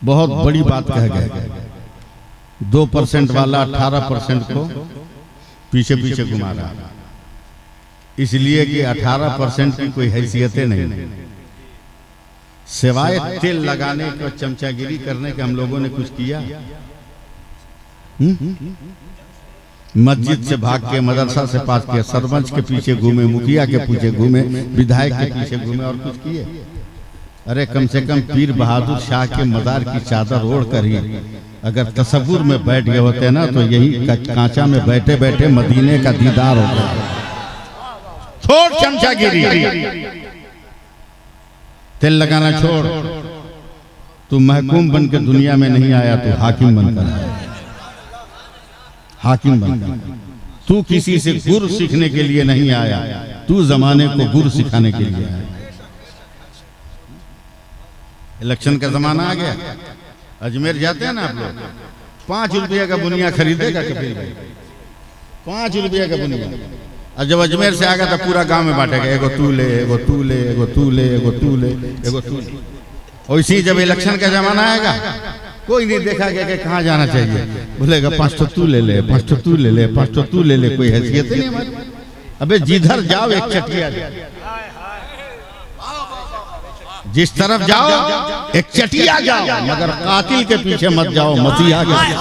बहुत बड़ी बात कह गए। 2% वाला 18% को पीछे पीछे घुमा रहा, इसलिए कि 18% की कोई हैसियतें नहीं, सिवाय तेल लगाने को चमचागिरी करने के हम लोगों ने कुछ किया? मस्जिद से भाग के, मदरसा से पास किया, सरपंच के पीछे घूमे, मुखिया के पीछे घूमे, विधायक के पीछे घूमे, और कुछ किए? अरे कम से कम पीर बहादुर शाह के मजार की चादर ओढ़ कर ही अगर तसव्वुर में बैठ गए होते ना, तो यही कांचा में बैठे बैठे मदीने का दीदार होता। छोड़ चमचागिरी, तेल लगाना छोड़। तू महकूम बन के दुनिया में नहीं आया, तू हाकिम बनकर आया, हाकिम बनकर। तू किसी से गुर सीखने के लिए नहीं आया, तू जमाने को गुर सिखाने के लिए आया। इलेक्शन का जमाना आ गया। अजमेर जाते हैं ना आप लोग, 5 रुपया का बुनिया खरीदेगा कभी? 5 रुपया का बुनिया, और जब अजमेर से आएगा तो पूरा गांव में बांटेगा, एगो तू ले, एगो तू ले, एगो तू ले, एगो तू ले, एगो तू ले। और इसी जब इलेक्शन का जमाना आएगा, कोई नहीं देखा गया कि कहाँ जाना चाहिए, बोलेगा 5 तू ले ले, 5 तू ले ले, 5 तू ले ले। कोई हैसियत नहीं हमारी। अबे जिधर जाओ एक चटिया, जिस तरफ जाओ एक चटिया जाओ, मगर कातिल के पीछे मत जाओ, मसीहा के पीछे।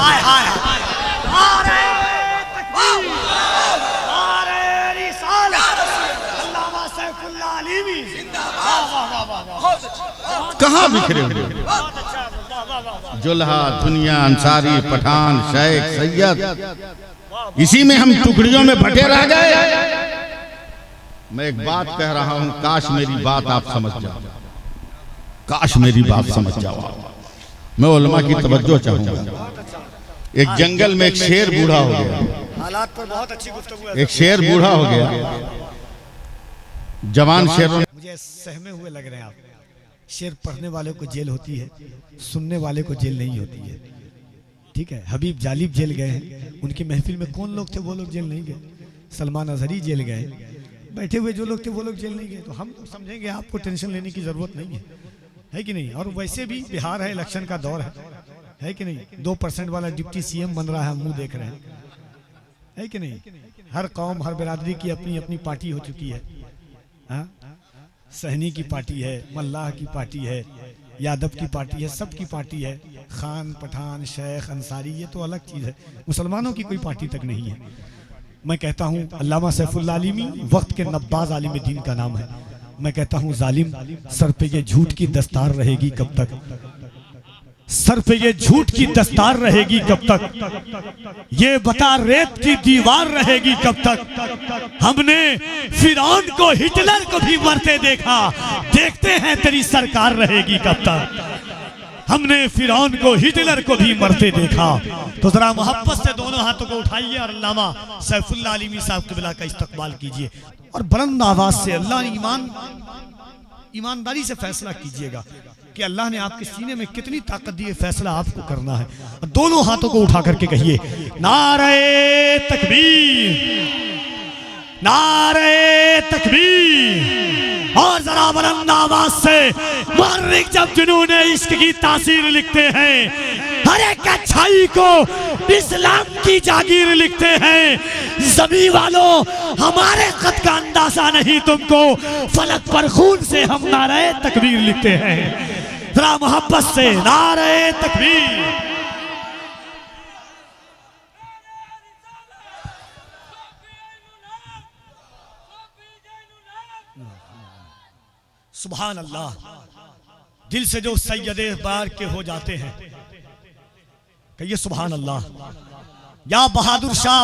कहाँ बिखरे हुए? जुल्हा, दुनिया, अंसारी, पठान, शेख, सैयद, इसी में हम टुकड़ियों में बटे रह गए। मैं एक बात कह रहा हूं, काश मेरी बात आप समझ जाओ, काश मेरी बात समझ जाओ। मैं उलमा की तवज्जो चाहूंगा। एक जंगल में एक शेर बूढ़ा हो गया, हालात पर बहुत अच्छी गुफ्तगू है। एक शेर बूढ़ा हो गया, जवान शेरों। मुझे सहमे हुए लग रहे हैं आप। शेर पढ़ने वाले को जेल होती है, सुनने वाले को जेल नहीं होती है। ठीक है, हबीब जालिब जेल गए हैं, उनकी महफिल में कौन लोग थे वो लोग जेल नहीं गए। सलमान अजहरी जेल गए, बैठे हुए जो लोग थे वो लोग जेल नहीं गए। तो हम समझेंगे आपको टेंशन लेने की जरूरत नहीं है कि नहीं? और वैसे भी बिहार है, इलेक्शन का दौर है कि नहीं? 2% वाला डिप्टी सीएम बन रहा है, हम मुंह देख रहे हैं, है कि नहीं? हर कौम, हर बिरादरी की अपनी अपनी पार्टी हो चुकी है। हाँ, सहनी की पार्टी है, मल्लाह की पार्टी है, यादव की पार्टी है, सबकी पार्टी है। खान, पठान, शेख, अंसारी, ये तो अलग चीज़ है। मुसलमानों की कोई पार्टी तक नहीं है। मैं कहता हूँ अल्लामा सैफुल्लाह आलिमी वक्त के नब्बाज आलिम दीन का नाम है। मैं कहता हूँ जालिम, सर पे ये झूठ की दस्तार रहेगी कब तक? सर पे ये झूठ की दस्तार रहेगी कब तक? ये बता रेत की दीवार रहेगी कब तक? हमने फिरौन को, हिटलर को भी मरते देखा, देखते हैं तेरी सरकार रहेगी कब तक? हमने फिरौन को, हिटलर को भी मरते देखा। तो जरा मोहब्बत से दोनों हाथों को उठाइए और अल्लामा सैफुल्लाह आलिमी साहब क़िबला का इस्तकबाल कीजिए और बुलंद आवाज से अल्लाह ईमानदारी से फैसला कीजिएगा कि अल्लाह ने आपके सीने में कितनी ताकत दी है, फैसला आपको करना है। और दोनों हाथों को उठा करके कहिए, नारे तकबीर, नारे तकबीर। और जरा बुलंद आवाज से मुहर्रिक जब जुनूने इश्क की तासीर लिखते हैं, हर एक अच्छाई को इस्लाम की जागीर लिखते हैं। ज़मी वालों, हमारे कद का अंदाजा नहीं तुमको, फलक पर खून से हम नारे तकबीर लिखते हैं। जरा मोहब्बत से नारे तकबीर। सुभान अल्लाह। दिल से जो सैयदे बार के हो जाते हैं, कहिए सुभान अल्लाह। या बहादुर शाह,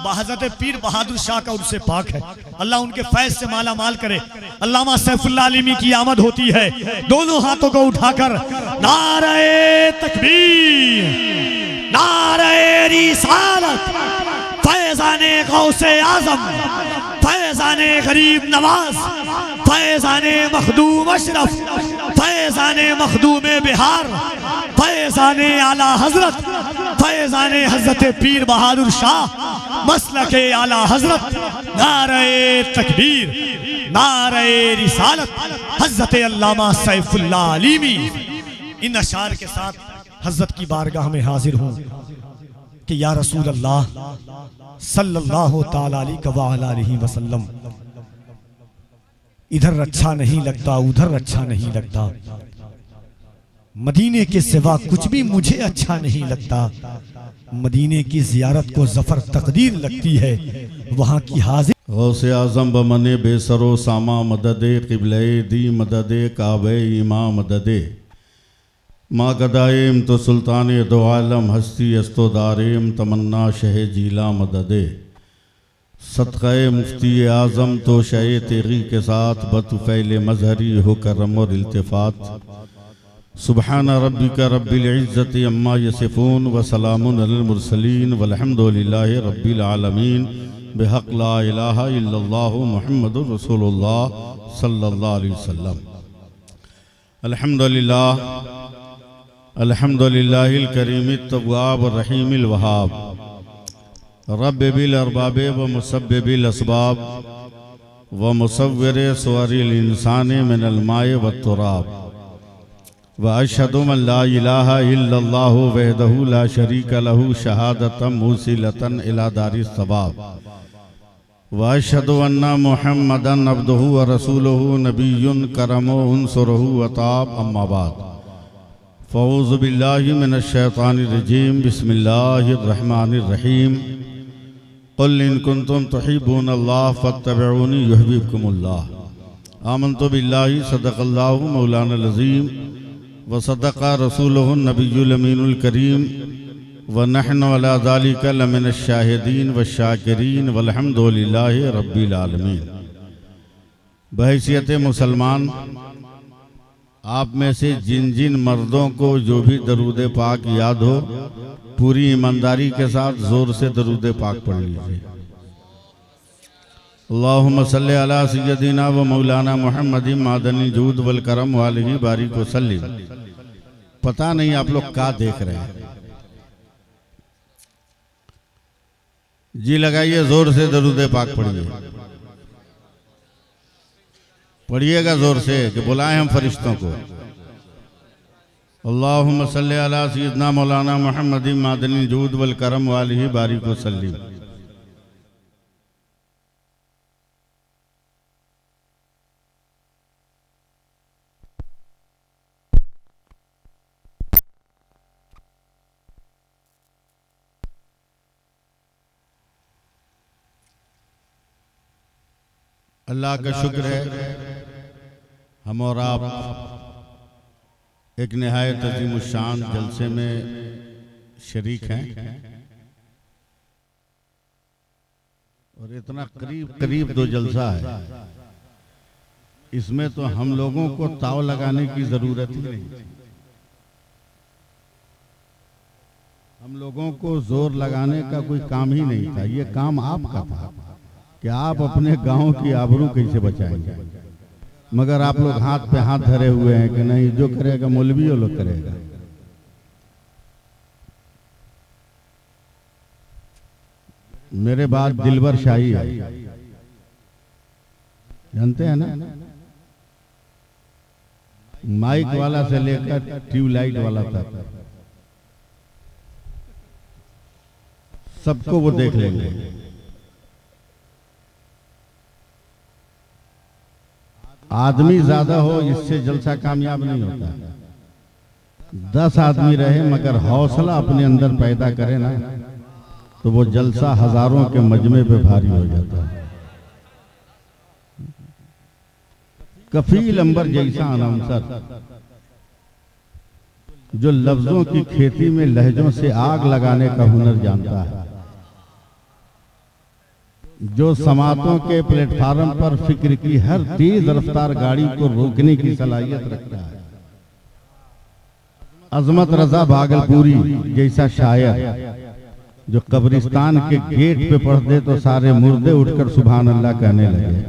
हज़रत पीर बहादुर शाह का उनसे पाक है, अल्लाह उनके फैज़ से माला माल करे। अल्लामा सैफुल्लाह आलिमी की आमद होती है, दोनों हाथों को उठाकर नारे तकबीर, नारे रिसालत, फैज़ाने गौसे आज़म, फैज़ाने गरीब नवाज, फैज़ाने मखदूम अशरफ, फैज़ाने मखदूम बिहार, फैज़ाने आला हजरत, फैज़ाने हजरत पीर बहादुर शाह, मसलके आला हजरत। नारे तकबीर, नारे रिसालत, हजरत अल्लामा सैफुल्लाह आलिमी। इन अशार के साथ हजरत की बारगाह में हाजिर हूँ कि या रसूल अल्लाह सल्लल्लाहु ताला अलैहि वसल्लम, इधर अच्छा नहीं लगता, उधर अच्छा नहीं लगता, मदीने के सिवा कुछ भी मुझे अच्छा नहीं लगता। मदीने की जियारत को जफर तकदीर लगती है, वहाँ की हाजिर गौसे आज़म बमने बेसरो सामा मददे क़िबले दी मददे काबे इमा मददे माँ गदाएम तो सुल्तान दो आलम हस्ती अस्तो दारेम तमन्ना शह जीला मददे सदक़े मुफ्ती आज़म तो शह तेगी के साथ बतुफ़ैल मजहरी हो करम और इल्तिफ़ात सुबहान रब्बिका रब्बिल इज़्ज़ति अम्मा यसिफ़ून व सलामुन अलल मुरसलीन वल्हम्दुलिल्लाहि रब्बिल आलमीन बिहक़ ला इलाहा इल्लल्लाहु मुहम्मदुर रसूलुल्लाह सल्लल्लाहु अलैहि वसल्लम। अल्हम्दुलिल्लाह अल्हम्दुलिल्लाहिल करीमित तव्वाब रहीमिल वहाब रब्बिल अरबाब व मुसब्बिबिल असबाब व मुसव्विर सुवरिल इंसान मिनल माए व तुराब व अशहदु अन ला इलाहा इल्लल्लाहु वहदहु ला शरीका लहु शहादतम मूसिलतन इला दारिस सवाब व अशहदु अन्ना मुहम्मदन अब्दुहु व रसूलुहु नबियुन करमो उनसुरहु व ताब अम्मा बाद फ़ऊज़ु बिल्लाहि मिनश शैतानिर रजीम बिस्मिल्लाहिर रहमानिर रहीम क़ुल इन कुंतुम तुहिब्बूनल्लाह फत्तबिऊनी युहब्बिबकुमुल्लाह आमनतु बिल्लाहि सदक़ल्लाहु मौलानल अज़ीम व सदक़ा रसूलुहुन नबियुल अमीनुल करीम व नहनु अला ज़ालिका लमिनश शाहिदीन व शाकिरीन वल्हम्दुलिल्लाहि रब्बिल आलमीन। बहैसियत मुसलमान, आप में से जिन जिन मर्दों को जो भी दरूद पाक याद हो, पूरी ईमानदारी के साथ जोर से दरूद पाक पढ़ लीजिए। अल्लाहुम्मा सल्ली अला सय्यदिना व मौलाना मुहम्मदिन मादनी जूद वल करम वालिही बारिक व सल्लिम। पता नहीं आप लोग क्या देख रहे हैं, जी लगाइए, जोर से दरूद पाक पढ़िए, पढ़िएगा जोर से कि बुलाएं हम फरिश्तों को। अल्लाहुम्मा सल्ली अला सय्यदिना मौलाना मुहम्मदिन मादनी जूद वल करम वालिही बारिक व सल्लिम। अल्लाह का शुक्र है हम और आप एक निहायत अज़ीमुश्शान जलसे में शरीक हैं और इतना करीब करीब दो जलसा है, इसमें तो हम लोगों को ताव लगाने की जरूरत ही नहीं, हम लोगों को जोर लगाने का कोई काम ही नहीं था। ये काम आपका था कि आप अपने गांव की आबरू कैसे बचाएंगे, मगर आप लोग हाथ पे हाथ धरे हुए हैं कि नहीं, जो करेगा मौलवी वो लोग करेगा। मेरे बाद दिलबर शाही है, जानते हैं ना, माइक वाला से लेकर ट्यूबलाइट वाला तक सबको वो देख लेंगे। आदमी ज्यादा हो इससे जलसा कामयाब नहीं होता, 10 आदमी रहे मगर हौसला अपने अंदर पैदा करे ना, तो वो जलसा हजारों के मजमे पे भारी हो जाता है। कफील अंबर जैसा अनाउंसर जो लफ्जों की खेती में लहजों से आग लगाने का हुनर जानता है, जो समातों के प्लेटफार्म पर फिक्र की हर तेज रफ्तार गाड़ी को रोकने की सलाहियत रखता है, अजमत रजा भागलपुरी जैसा शायर जो कब्रिस्तान के गेट पे पढ़ दे तो सारे मुर्दे उठकर सुभान अल्लाह कहने लगे,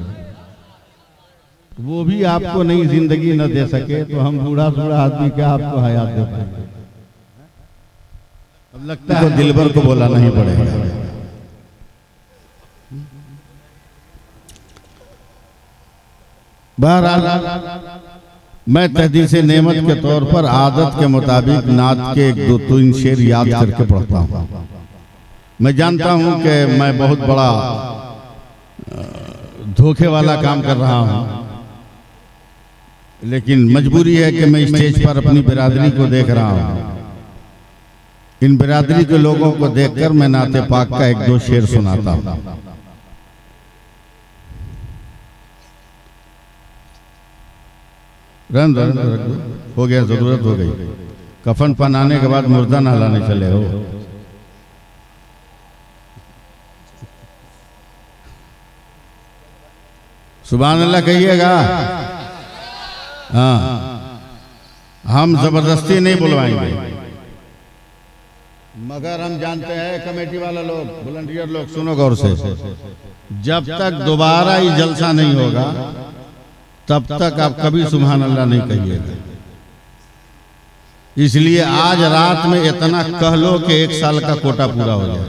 वो भी आपको नई जिंदगी न दे सके तो हम बूढ़ा बूढ़ा आदमी क्या आपको हयात दे पाएंगे। अब लगता है दिलबर को बोला नहीं पड़ेगा। बहरहाल मैं तहदीस नेमत के तौर पर आदत के मुताबिक नात के 1-2-3 शेर याद करके पढ़ता हूँ। मैं जानता हूँ कि मैं बहुत बड़ा धोखे वाला काम कर रहा हूँ, लेकिन मजबूरी है कि मैं स्टेज पर अपनी बिरादरी को देख रहा हूँ। इन बिरादरी के लोगों को देखकर मैं नाते पाक का 1-2 शेर सुनाता हूँ। रन हो गया, जरूरत हो गई। कफन पहनाने के बाद मुर्दा नहलाने चले हो। सुभान अल्लाह कहिएगा। हाँ, हम जबरदस्ती नहीं बुलवाएंगे, मगर हम जानते हैं कमेटी वाला लोग, वॉलंटियर लोग, सुनो गौर से, जब तक दोबारा ये जलसा नहीं होगा तब तक आप कभी सुभान अल्लाह नहीं कहिएगा। इसलिए आज रात में इतना कह लो कि 1 साल का कोटा पूरा हो जाए।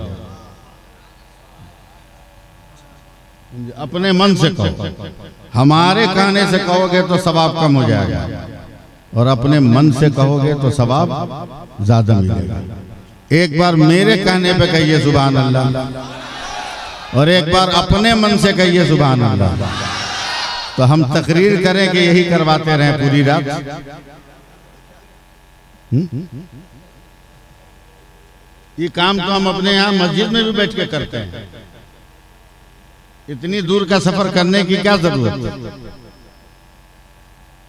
अपने मन से कहो, हमारे कहने से कहोगे तो सवाब कम हो जाएगा, और अपने मन से कहोगे तो सवाब ज्यादा मिलेगा। एक बार मेरे कहने पे कहिए सुभान अल्लाह, और एक बार अपने मन से कहिए सुभान अल्लाह, तो हम तकरीर करें कि यही करवाते रहें पूरी रात। ये काम तो हम अपने यहाँ मस्जिद में भी बैठ के करते हैं। इतनी दूर का सफर करने की क्या जरूरत है?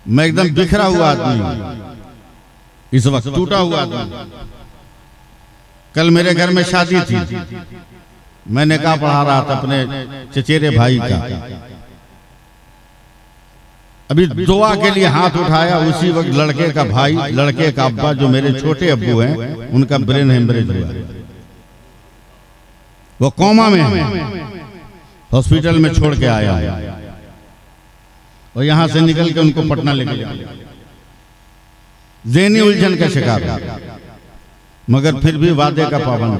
मैं एकदम बिखरा हुआ आदमी हूं, इस वक्त टूटा हुआ आदमी। कल मेरे घर में शादी थी, मैं निकाह पढ़ा रहा था अपने चचेरे भाई का। अभी दुआ के लिए हाथ उठाया, उसी वक्त लड़के का भाई, लड़के का अब्बा जो मेरे छोटे अब्बू हैं, उनका ब्रेन हेमरेज हुआ। वो कोमा में है, हॉस्पिटल में छोड़ के आया, और यहां से निकल के उनको पटना लेके गया। ज़हनी उलझन का शिकार, मगर फिर भी वादे का पाबंद।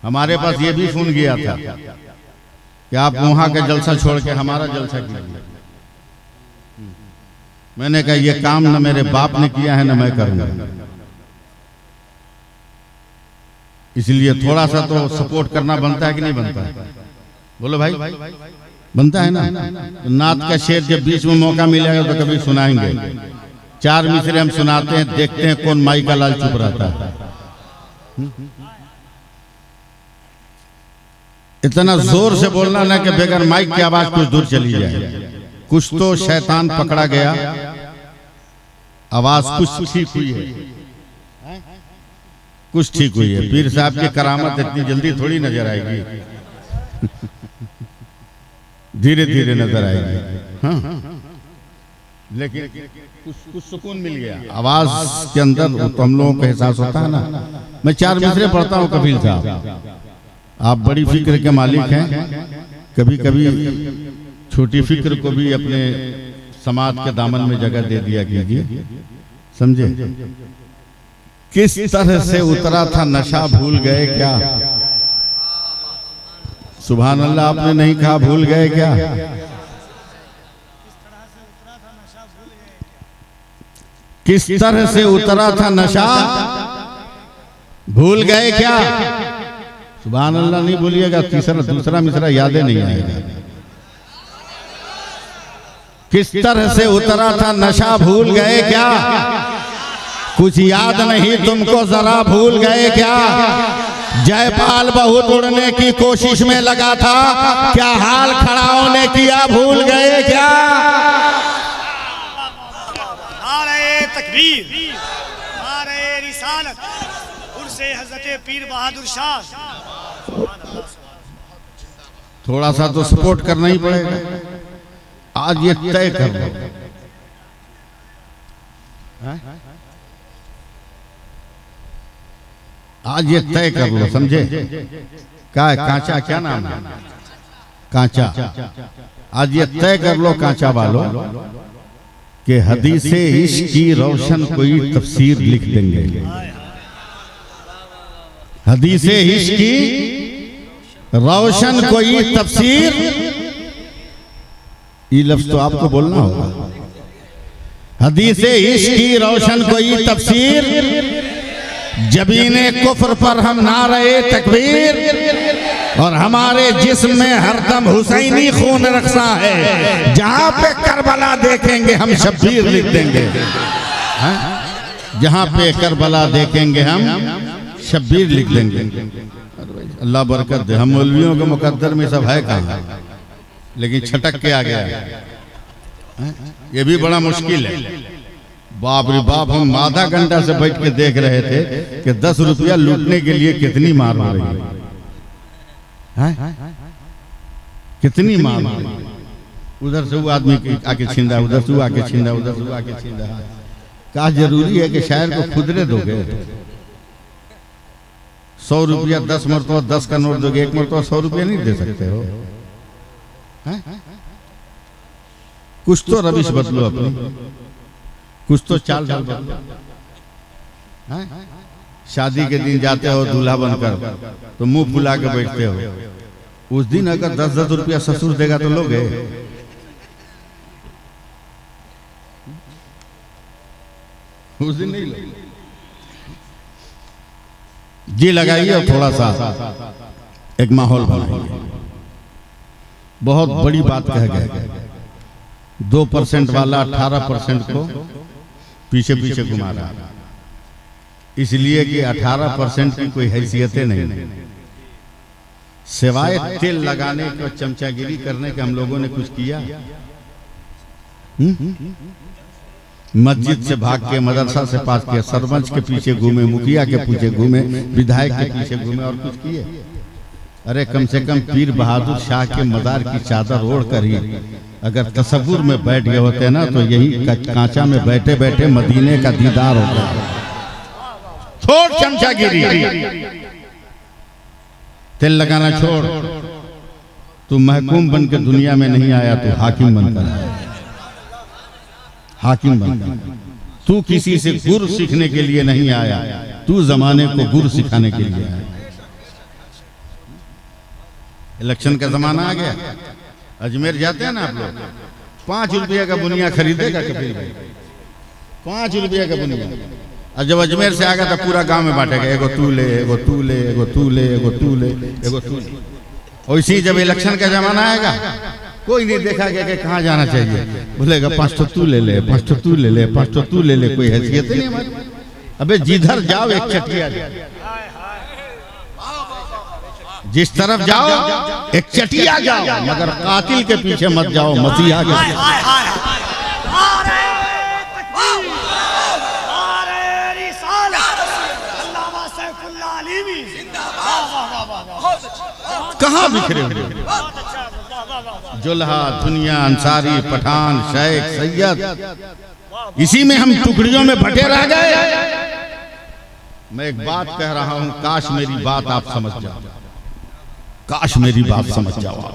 हमारे पास ये भी फोन गया था कि आप वहां का जलसा छोड़ के हमारा जलसा कीजिए। मैंने कहा ये काम न मेरे बाप ने किया है न मैं करूंगा, इसलिए थोड़ा सा तो सपोर्ट करना बनता है कि नहीं बनता है? बोलो भाई, बनता है ना? तो नात का शेर जब बीच में मौका मिलेगा तो कभी सुनाएंगे। 4 मिसरे हम सुनाते हैं, देखते हैं कौन माई का लाल चुप रहता है। इतना जोर से बोलना ना कि बगैर माइक की आवाज कुछ दूर चली जाए। कुछ तो शैतान पकड़ा गया, आवाज कुछ ठीक हुई है, कुछ ठीक हुई है। पीर साहब की करामत इतनी जल्दी थोड़ी नजर आएगी, धीरे धीरे नजर आएगी। हाँ, लेकिन कुछ सुकून मिल गया आवाज के अंदर, तो हम लोगों को एहसास होता है ना। मैं 4 मिसरे पढ़ता हूँ कबीर साहब, आप बड़ी फिक्र के मालिक हैं। कभी कभी छोटी फिक्र को भी अपने समाज के दामन में जगह दे दिया कीजिए, समझे? किस तरह से उतरा था नशा, भूल गए क्या? सुभान अल्लाह, आपने नहीं कहा भूल गए क्या? किस तरह से उतरा था नशा, भूल गए क्या? सुभान अल्लाह नहीं बोलिएगा, दूसरा मिसरा यादें नहीं आएगा। किस तरह से उतरा था नशा, भूल गए क्या? कुछ याद नहीं तुमको जरा, भूल गए क्या? जयपाल बहुत उड़ने की कोशिश में लगा था, क्या हाल खड़ाओं ने किया, भूल गए क्या? नारे तकबीर, नारे रिसालत, उर्से हज़रत पीर बहादुर शाह। थोड़ा सा तो सपोर्ट करना ही पड़ेगा। आज ये तय कर लो, आज ये तय कर लो, समझे? क्या है कांचा, क्या नाम है? कांचा। आज ये तय कर लो कांचा वालों कि हदीसे इश्क की रोशन कोई तफसीर लिख देंगे। हदीसे इश्क की रोशन कोई तफसीर, ये लफ्ज तो आपको बोलना होगा। हदीसे इश्क की रोशन कोई तफसीर, जबीने कुफ्र पर हम नारे तकबीर, और हमारे जिस्म में हरदम हुसैनी खून रखसा है, जहां पे करबला देखेंगे हम शब्बीर लिख देंगे। जहां पे करबला देखेंगे हम शब्बीर लिख देंगे। अल्लाह बरकत दे। हम मौलवियों के मुकद्दर में सब है कहाँ, लेकिन छटक के आ गया। ये भी बड़ा मुश्किल है। बाप रे बाप, हम आधा घंटा से बैठ के देख रहे थे कि 10 रुपया लूटने के लिए कितनी मार हो रही है, कितनी मार हो रही है। उधर से वो आदमी आके छींदा, उधर से वो आके छींदा, उधर से वो आके छींदा। क्या जरूरी है कि शायर को खुदरे दोगे? 100 रुपया 10 मरतबा 10 का नोट दोगे, एक मरतबा 100 रुपया नहीं दे सकते हो। कुछ तो रविश बदलो अपनी, कुछ तो चाल ढाल बदलो। शादी के दिन जाते हो दूल्हा बनकर तो मुंह फुला के बैठते हो। उस दिन अगर 10-10 रुपया ससुर देगा तो लोगे? उस दिन नहीं लोगे। जी लगाइए और थोड़ा सा एक माहौल बनाइए। बहुत बड़ी बात कह गए। 2% वाला 18% को पीछे पीछे घुमा रहा, इसलिए कि 18% की कोई हैसियतें नहीं, सिवाय तेल लगाने के और चमचागिरी करने के हम लोगों ने कुछ किया? मस्जिद से भाग के, मदरसा से पास किया, सरपंच के पीछे घूमे, मुखिया के पीछे घूमे, विधायक के पीछे घूमे, और कुछ किए? अरे कम से कम पीर बहादुर शाह के मजार की चादर ओढ़ कर ही अगर तसव्वुर में बैठ गए होते ना, तो यही कांचा में बैठे बैठे मदीने का दीदार होता। छोड़ चमचागिरी, तेल लगाना छोड़। तू महकूम बन के दुनिया में नहीं आया, तू हाकिम बनकर आया। हाकिम बनकर, तू किसी से गुर सीखने के लिए नहीं आया, तू जमाने को गुर सिखाने के लिए आया। इलेक्शन का जमाना आ गया। अजमेर जाते हैं ना आप लोग, 5 रुपया का बुनिया खरीदेगा कभी? 5 रुपया का बुनिया। और जब अजमेर से आएगा तो पूरा गांव में बांटेगा, एगो तू ले, एगो तू ले, एगो तू ले, एगो तू ले, एगो तू ले। और इसी जब इलेक्शन का जमाना आएगा, कोई नहीं देखा गया कि कहाँ जाना चाहिए, बोलेगा 5 तो तू ले ले, 5 तो तू ले ले, 5 तो तू ले ले। कोई हैसियत नहीं हमारी। अबे जिधर जाओ एक चटिया, जिस तरफ जाओ एक चटिया जाओ, मगर कातिल के पीछे मत जाओ, मसीहा के पीछे। कहाँ बिखरे हुए? जुल्हा, दुनिया, अंसारी, पठान, शेख, सैयद, इसी में हम टुकड़ियों में बटे रह गए। मैं एक बात कह रहा हूं, काश मेरी बात आप समझ जाओ, काश मेरी बात समझ जाओ।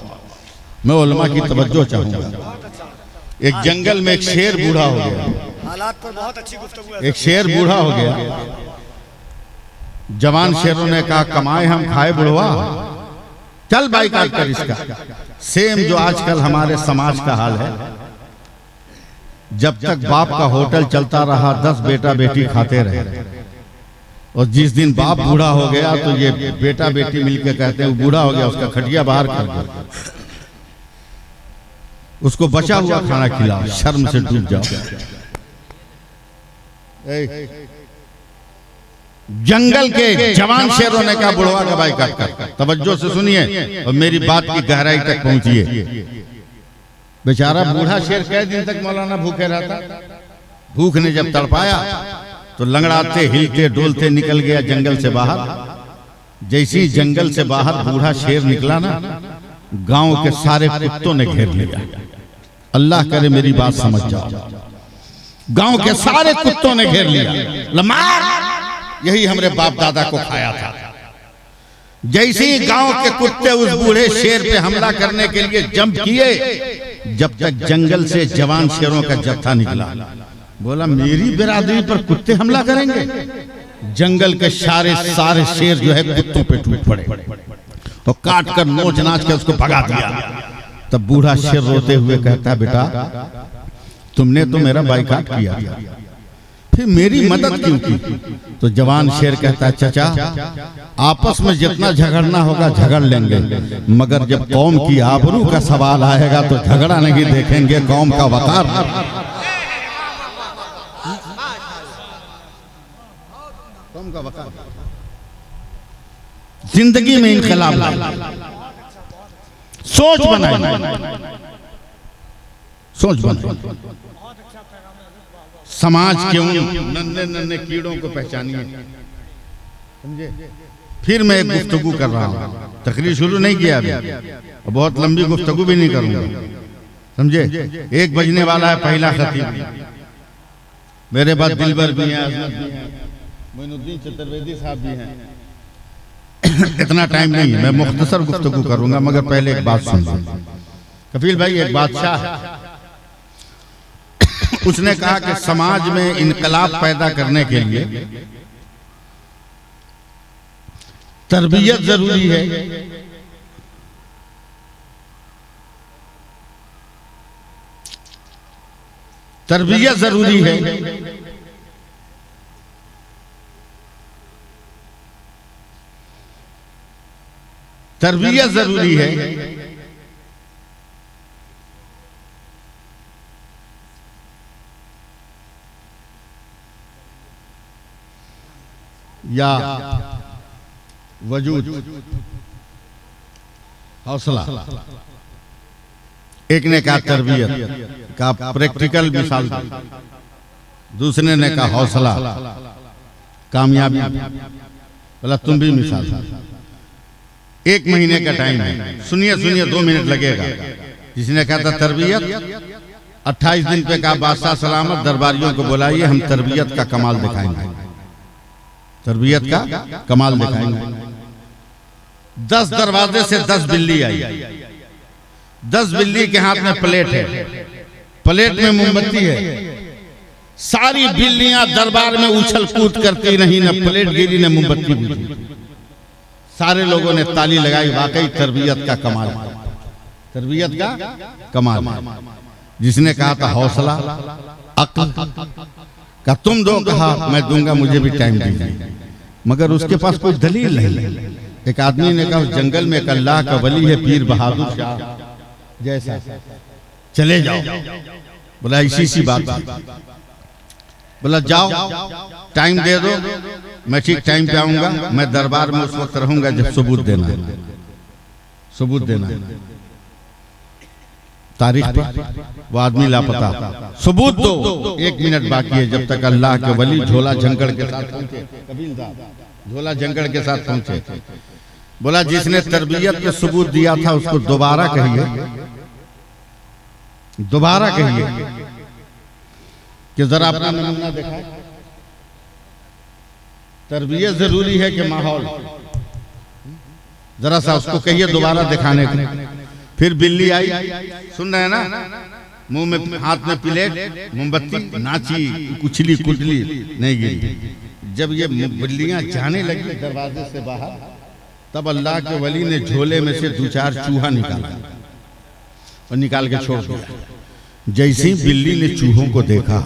मैं उलमा की तवज्जो चाहूंगा। एक जंगल में एक शेर बूढ़ा हो गया। हालात पर बहुत अच्छी गुफ्तगू है। एक शेर बूढ़ा हो गया। जवान शेरों ने कहा, कमाए हम खाए बुढ़वा, चल बाइकाट कर इसका। सेम जो आजकल हमारे समाज का हाल है। जब तक बाप का होटल चलता रहा, 10 बेटा बेटी खाते रहे, और जिस दिन बाप बूढ़ा हो गया तो ये बेटा बेटी मिलकर कहते हैं वो बूढ़ा हो गया, उसका खटिया बाहर कर दो, उसको बचा हुआ खाना खिलाओ, शर्म से डूब जाओ। जंगल के जवान शेरों ने कहा, बुढ़वा का बाइकाट कर। तवज्जो से सुनिए और मेरी बात की गहराई तक पहुंचिए। बेचारा बूढ़ा शेर कई दिन तक मौलाना भूखे रहता। भूख ने जब तड़पाया तो लंगड़ाते हिलते डोलते निकल गया जंगल से बाहर। जैसे ही जंगल से बाहर बूढ़ा शेर निकला ना, गांव के सारे कुत्तों ने घेर लिया। अल्लाह करे मेरी बात समझ जाओ, गांव के सारे कुत्तों ने घेर लिया। लमार, यही हमारे बाप दादा को खाया था। जैसे ही गांव के कुत्ते उस बूढ़े शेर पे हमला करने के लिए जंप किए, जब तक जंगल से जवान शेरों का जत्था निकला। बोला, मेरी बिरादरी पर कुत्ते हमला करेंगे? जंगल के सारे शेर जो है कुत्तों पे टूट पड़े और काट कर नोच नाच कर उसको भगा दिया। तब बूढ़ा शेर रोते हुए कहता, बेटा तुमने तो मेरा बाइकाट किया था, फिर मेरी मदद क्यों की? तो जवान शेर कहता है, चचा आपस में जितना झगड़ना होगा झगड़ लेंगे, मगर जब कौम की आबरू का सवाल आएगा तो झगड़ा नहीं देखेंगे, कौम का वकार। कौम का वकार। जिंदगी में इनकलाब लाए, सोच बनाए, सोच बनाए, समाज के उन नन्हे नन्हे कीड़ों को पहचानिए, समझे? फिर मैं एक गुफ्तगू कर रहा हूँ, तकरीर शुरू नहीं किया अभी, और बहुत लंबी गुफ्तगू भी नहीं करूंगा, समझे? 1 बजने वाला है पहला खतीब, मेरे बाद दिलबर भी हैं, अजमत भी हैं, मोइनुद्दीन चतुर्वेदी साहब भी हैं। इतना टाइम नहीं है, मैं मुख्तसर गुफ्तगू करूंगा, मगर पहले एक बात सुन लो। कफील भाई एक बादशाह है, उसने कहा कि समाज में इनकलाब पैदा करने के लिए तरबियत जरूरी है, तरबियत जरूरी है, तरबियत जरूरी है, या वजूद, हौसला। एक ने कहा तरबियत का प्रैक्टिकल मिसाल, दूसरे ने कहा हौसला कामयाबी, बोला तुम भी मिसाल। 1 महीने का टाइम है, सुनिए सुनिए 2 मिनट लगेगा। जिसने कहा था तरबियत, 28 दिन पे कहा बादशाह सलामत दरबारियों को बुलाइए, हम तरबियत का कमाल दिखाएंगे, तरबियत का कमाल दिखाएंगे। 10 दरवाजे से 10 बिल्ली आई, 10 बिल्ली के हाथ में प्लेट है, प्लेट में मोमबत्ती है, सारी बिल्लियां दरबार में उछल कूद करती रही, न प्लेट गिरी न मोमबत्ती बुझी। सारे लोगों ने ताली लगाई, वाकई तरबियत का कमाल, तरबियत का कमाल। जिसने कहा था हौसला अक्ल का तुम दो, कहा मैं दूंगा, मुझे भी टाइम दीजिए, मगर उसके पास कोई दलील नहीं। एक आदमी ने कहा जंगल में एक अल्लाह का वली है, पीर बहादुर शाह जैसा, चले जाओ। बोला इसी सी बात, बोला जाओ, टाइम दे दो, मैं ठीक टाइम पे आऊंगा, मैं दरबार में उस वक्त रहूंगा जब सबूत देना है, सबूत देना है। तारीख पर वो आदमी लापता, सबूत दो, 1 मिनट बाकी है जब तक अल्लाह के वली झोला जंगड़ के साथ पहुंचे। कबीर साहब झोला जंगड़ के साथ पहुंचे। बोला जिसने तरबियत पे सबूत दिया था उसको दोबारा कहिए, दोबारा कहिए कि जरा अपना नमूना दिखाए। तरबियत जरूरी है कि माहौल, जरा सा उसको कहिए दोबारा दिखाने को। फिर बिल्ली आई, सुन रहे हैं ना, मुंह में हाथ में प्लेट, मोमबत्ती, नाची, कुचली कुचली नहीं गिरी। जब ये बिल्लियां जाने लगी दरवाजे से बाहर, तब अल्लाह के वली ने झोले में से 2-4 चूहा निकाला और निकाल के छोड़ दिया। जैसे ही बिल्ली ने चूहों को देखा,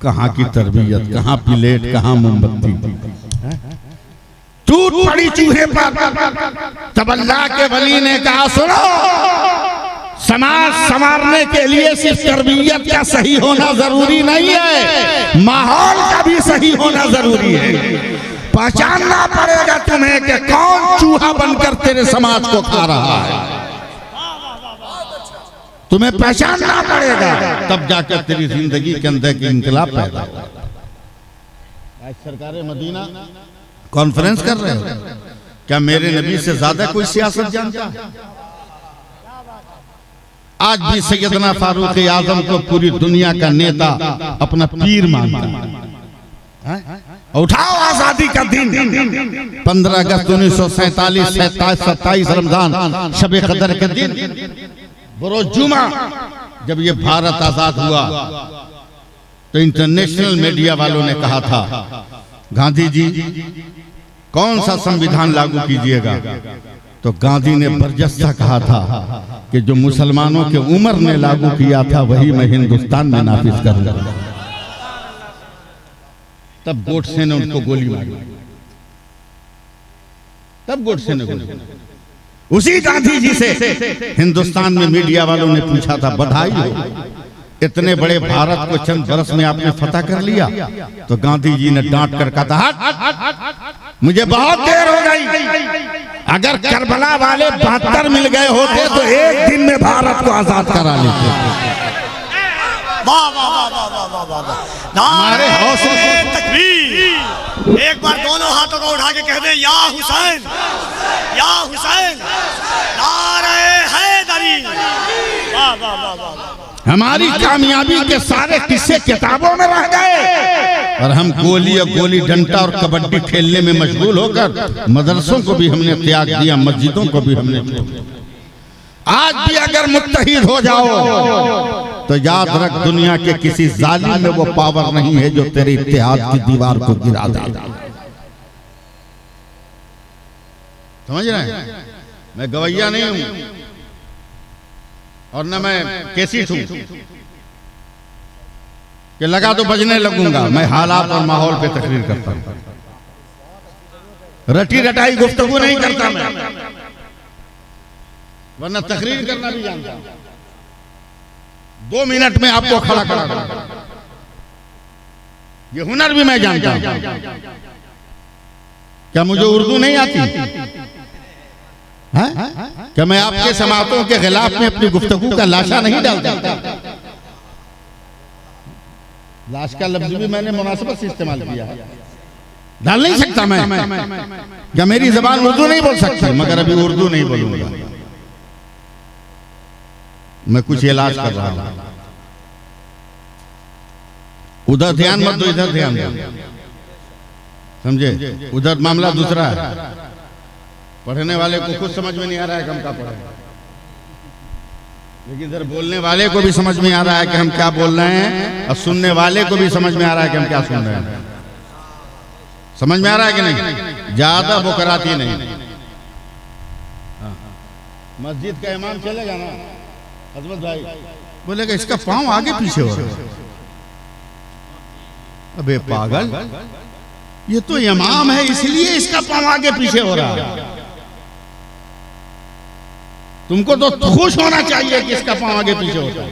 कहाँ की तरबियत, कहाँ प्लेट, कहाँ मोमबत्ती, टूट पड़ी चूहे पर। तब अल्लाह के वली ने कहा सुनो, समाज संवारने के लिए सिर्फ तरबियत का सही होना जरूरी नहीं है, माहौल का भी सही होना जरूरी है। पहचानना पड़ेगा तुम्हें कि कौन चूहा बनकर तेरे समाज को खा रहा है, तुम्हें पहचानना पड़ेगा, तब जाकर तेरी जिंदगी के अंदर की इंकलाब पैदा होगा। आज सरकार मदीना कॉन्फ्रेंस कर रहे हो, क्या मेरे नबी से ज्यादा कोई सियासत जानता है? आज भी सैयदना फारूक आजम को पूरी दुनिया का नेता अपना पीर मानता है। उठाओ आजादी का दिन, 15 अगस्त 1947, 27 रमजान, शब कदर के दिन, बरोज जुमा, जब ये भारत आजाद हुआ तो इंटरनेशनल मीडिया वालों ने कहा था गांधी जी कौन सा संविधान लागू कीजिएगा, तो गांधी ने बरजस्ता कहा था कि जो मुसलमानों के उमर ने लागू किया था वही मैं हिंदुस्तान में नाफिज करूंगा। तब गोडसे ने उनको गोली मारी, तब गोडसे ने गोली मारी। उसी गांधी जी से हिंदुस्तान में मीडिया वालों ने पूछा था, बधाई हो, इतने बड़े भारत को चंद बरस में आपने फतह कर लिया। तो गांधी जी ने डांट कर कहा था, हट, मुझे बहुत देर हो गई, अगर करबला वाले 72 मिल गए होते तो एक दिन में भारत को आजाद करा लेते। वाह वाह वाह वाह वाह वाह वाह वाह। हमारे हौसले तकबीर। एक बार दोनों हाथों को उठा के कह दे, या हुसैन, या हुसैन, नारे हैदरी। वाह वाह वाह वाह। हमारी कामयाबी के सारे किस्से किताबों में रह गए और हम गोली और गोली डंडा और कबड्डी खेलने में मशगूल होकर मदरसों को भी हमने त्याग दिया, मस्जिदों को भी हमने छोड़ दिया। आज भी अगर मुत्तहिद हो जाओ तो याद रख, दुनिया के किसी जालिम में वो पावर नहीं है जो तेरे इत्तेहाद की दीवार को गिरा दे। समझ रहे हैं? मैं गवैया नहीं हूं और न मैं कैसेट हूं कि लगा तो बजने लगूंगा। मैं हालात और माहौल पे तकरीर करता हूं, रटी रटाई गुफ्तगू नहीं करता मैं, वरना तकरीर करना भी जानता हूं। 2 मिनट में आपको खड़ा करा दूंगा, ये हुनर भी मैं जानता हूं। क्या मुझे उर्दू नहीं आती? है? क्या मैं आपके समातों के खिलाफ में अपनी गुफ्तगू का लाशा नहीं डालता? लाश का लफ्ज भी मैंने मुनासिबत से इस्तेमाल किया है, डाल नहीं सकता मैं। क्या मेरी जबान उर्दू नहीं बोल सकती? मगर अभी उर्दू नहीं बोलूंगा, मैं कुछ इलाज कर रहा हूं। उधर ध्यान मत दो, इधर ध्यान दो, समझे? उधर मामला दूसरा है। पढ़ने वाले को कुछ समझ में नहीं आ रहा है कि हम क्या पढ़े, लेकिन इधर बोलने वाले को भी समझ में आ रहा है कि हम क्या बोल रहे हैं, और सुनने वाले को भी समझ में आ रहा है कि हम क्या सुन रहे हैं। समझ में आ रहा है कि नहीं? ज्यादा बुकराती नहीं। मस्जिद का इमाम चलेगा ना अजमत भाई, बोलेगा इसका पांव आगे पीछे हो रहा है। अबे पागल, ये तो इमाम है इसलिए इसका पांव आगे पीछे हो रहा है। तुमको तो खुश होना चाहिए कि इसका पांव आगे पीछे होता है,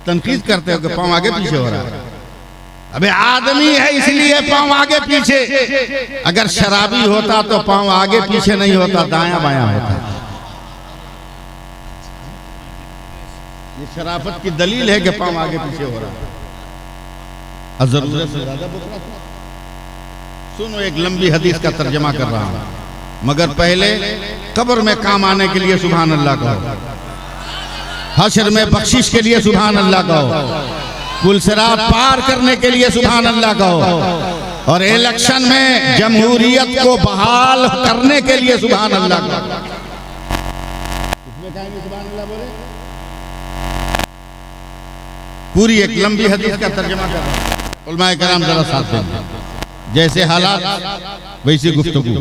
तनकीद करते हो कि पांव आगे पीछे हो रहा है। अबे आदमी है इसलिए पांव आगे पीछे। अगर शराबी होता तो पांव आगे पीछे नहीं होता, दायां बायां होता। ये शराफत की दलील है कि पांव आगे पीछे हो रहा है। जरूरत से ज्यादा बुकरा। सुनो, एक लंबी हदीस का तर्जमा कर रहा हूं, मगर पहले कब्र में काम आने के लिए सुभान अल्लाह कहो, हश्र में बख्शिश के लिए सुभान अल्लाह कहो, पुलसिरात पार करने के लिए सुभान अल्लाह कहो, और इलेक्शन में जमहूरियत को बहाल करने के लिए सुभान अल्लाह कहो। इसमें कहेंगे सुभान अल्लाह बोले। पूरी एक लंबी हदीस का तर्जमा कर रहा हूं, उलमाए कराम जरा साथ देंगे। जैसे हालात वैसी गुफ्तगू,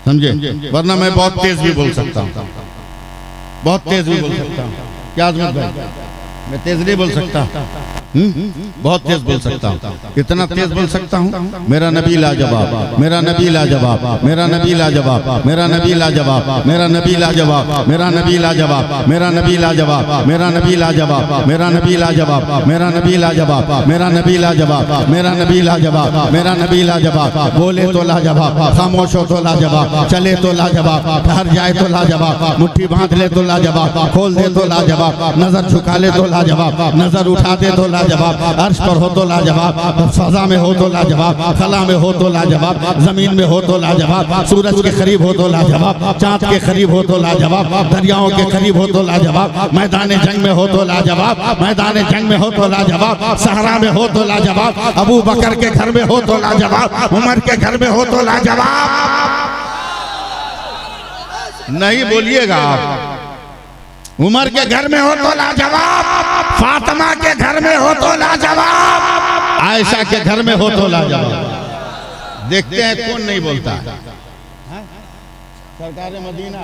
समझे? वरना मैं बहुत तेज भी बोल सकता हूँ, बहुत तेज भी बोल सकता हूँ। क्या आजमत भाई, मैं तेज नहीं बोल सकता, बहुत तेज बोल सकता हूँ। इतना तेज बोल सकता हूँ, मेरा नबी लाजवाब, मेरा नबी लाजवाब, मेरा नबी लाजवाब, मेरा नबी लाजवाब, मेरा नबी लाजवाब, मेरा नबी लाजवाब, मेरा नबी लाजवाब, मेरा नबी लाजवाब, मेरा नबी लाजवाब, मेरा नबी लाजवाब, मेरा नबी लाजवाब, मेरा नबी लाजवाब, मेरा नबी लाजवाब। बोले तो लाजवाब, खामोश हो तो लाजवाब, चले तो लाजवाब, ठहर जाए तो लाजवाब, मुट्ठी बांध ले तो लाजवाब, खोल दे तो लाजवाब, नजर झुका ले तो लाजवाब, नजर उठा दे तो लाजवाब, अर्श पर हो तो लाजवाब, फजा में हो तो लाजवाब, खला में हो तो लाजवाब, जमीन में हो तो लाजवाब, सूरज के करीब हो तो लाजवाब, चांद के करीब हो तो लाजवाब, दरियाओं के करीब हो तो लाजवाब, मैदान जंग में हो तो लाजवाब, मैदान जंग में हो तो लाजवाब, सहरा में हो तो लाजवाब, अबू बकर के घर में हो तो लाजवाब, उमर के घर में हो तो लाजवाब। नहीं बोलिएगा आप। उमर के घर में हो तो लाजवाब, फातिमा के घर में हो तो लाजवाब, आयशा के घर में हो तो लाजवाब। देखते हैं कौन नहीं बोलता। सरकार मदीना,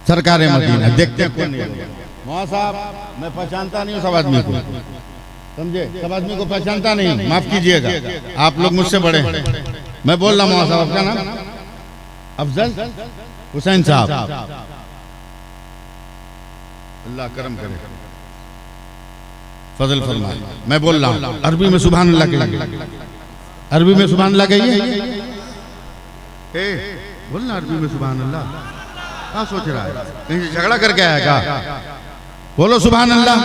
सरकार मदीना देखते हैं कौन नहीं। मौलाना साहब मैं पहचानता नहीं हूँ सब आदमी को, समझे, सब आदमी को पहचानता नहीं, माफ कीजिएगा, आप लोग मुझसे बड़े हैं। मैं बोल रहा हूँ मौलाना साहब, आपका नाम अफजल हुसैन साहब, अल्लाह करम करे, फजल फरमाए। मैं बोल रहा हूँ अरबी में सुभान अल्लाह कहिए, अरबी में सुभान अल्लाह कहिए, बोलना अरबी में सुभान अल्लाह। क्या सोच रहा है, कहीं से झगड़ा करके आया क्या? बोलो सुभान अल्लाह।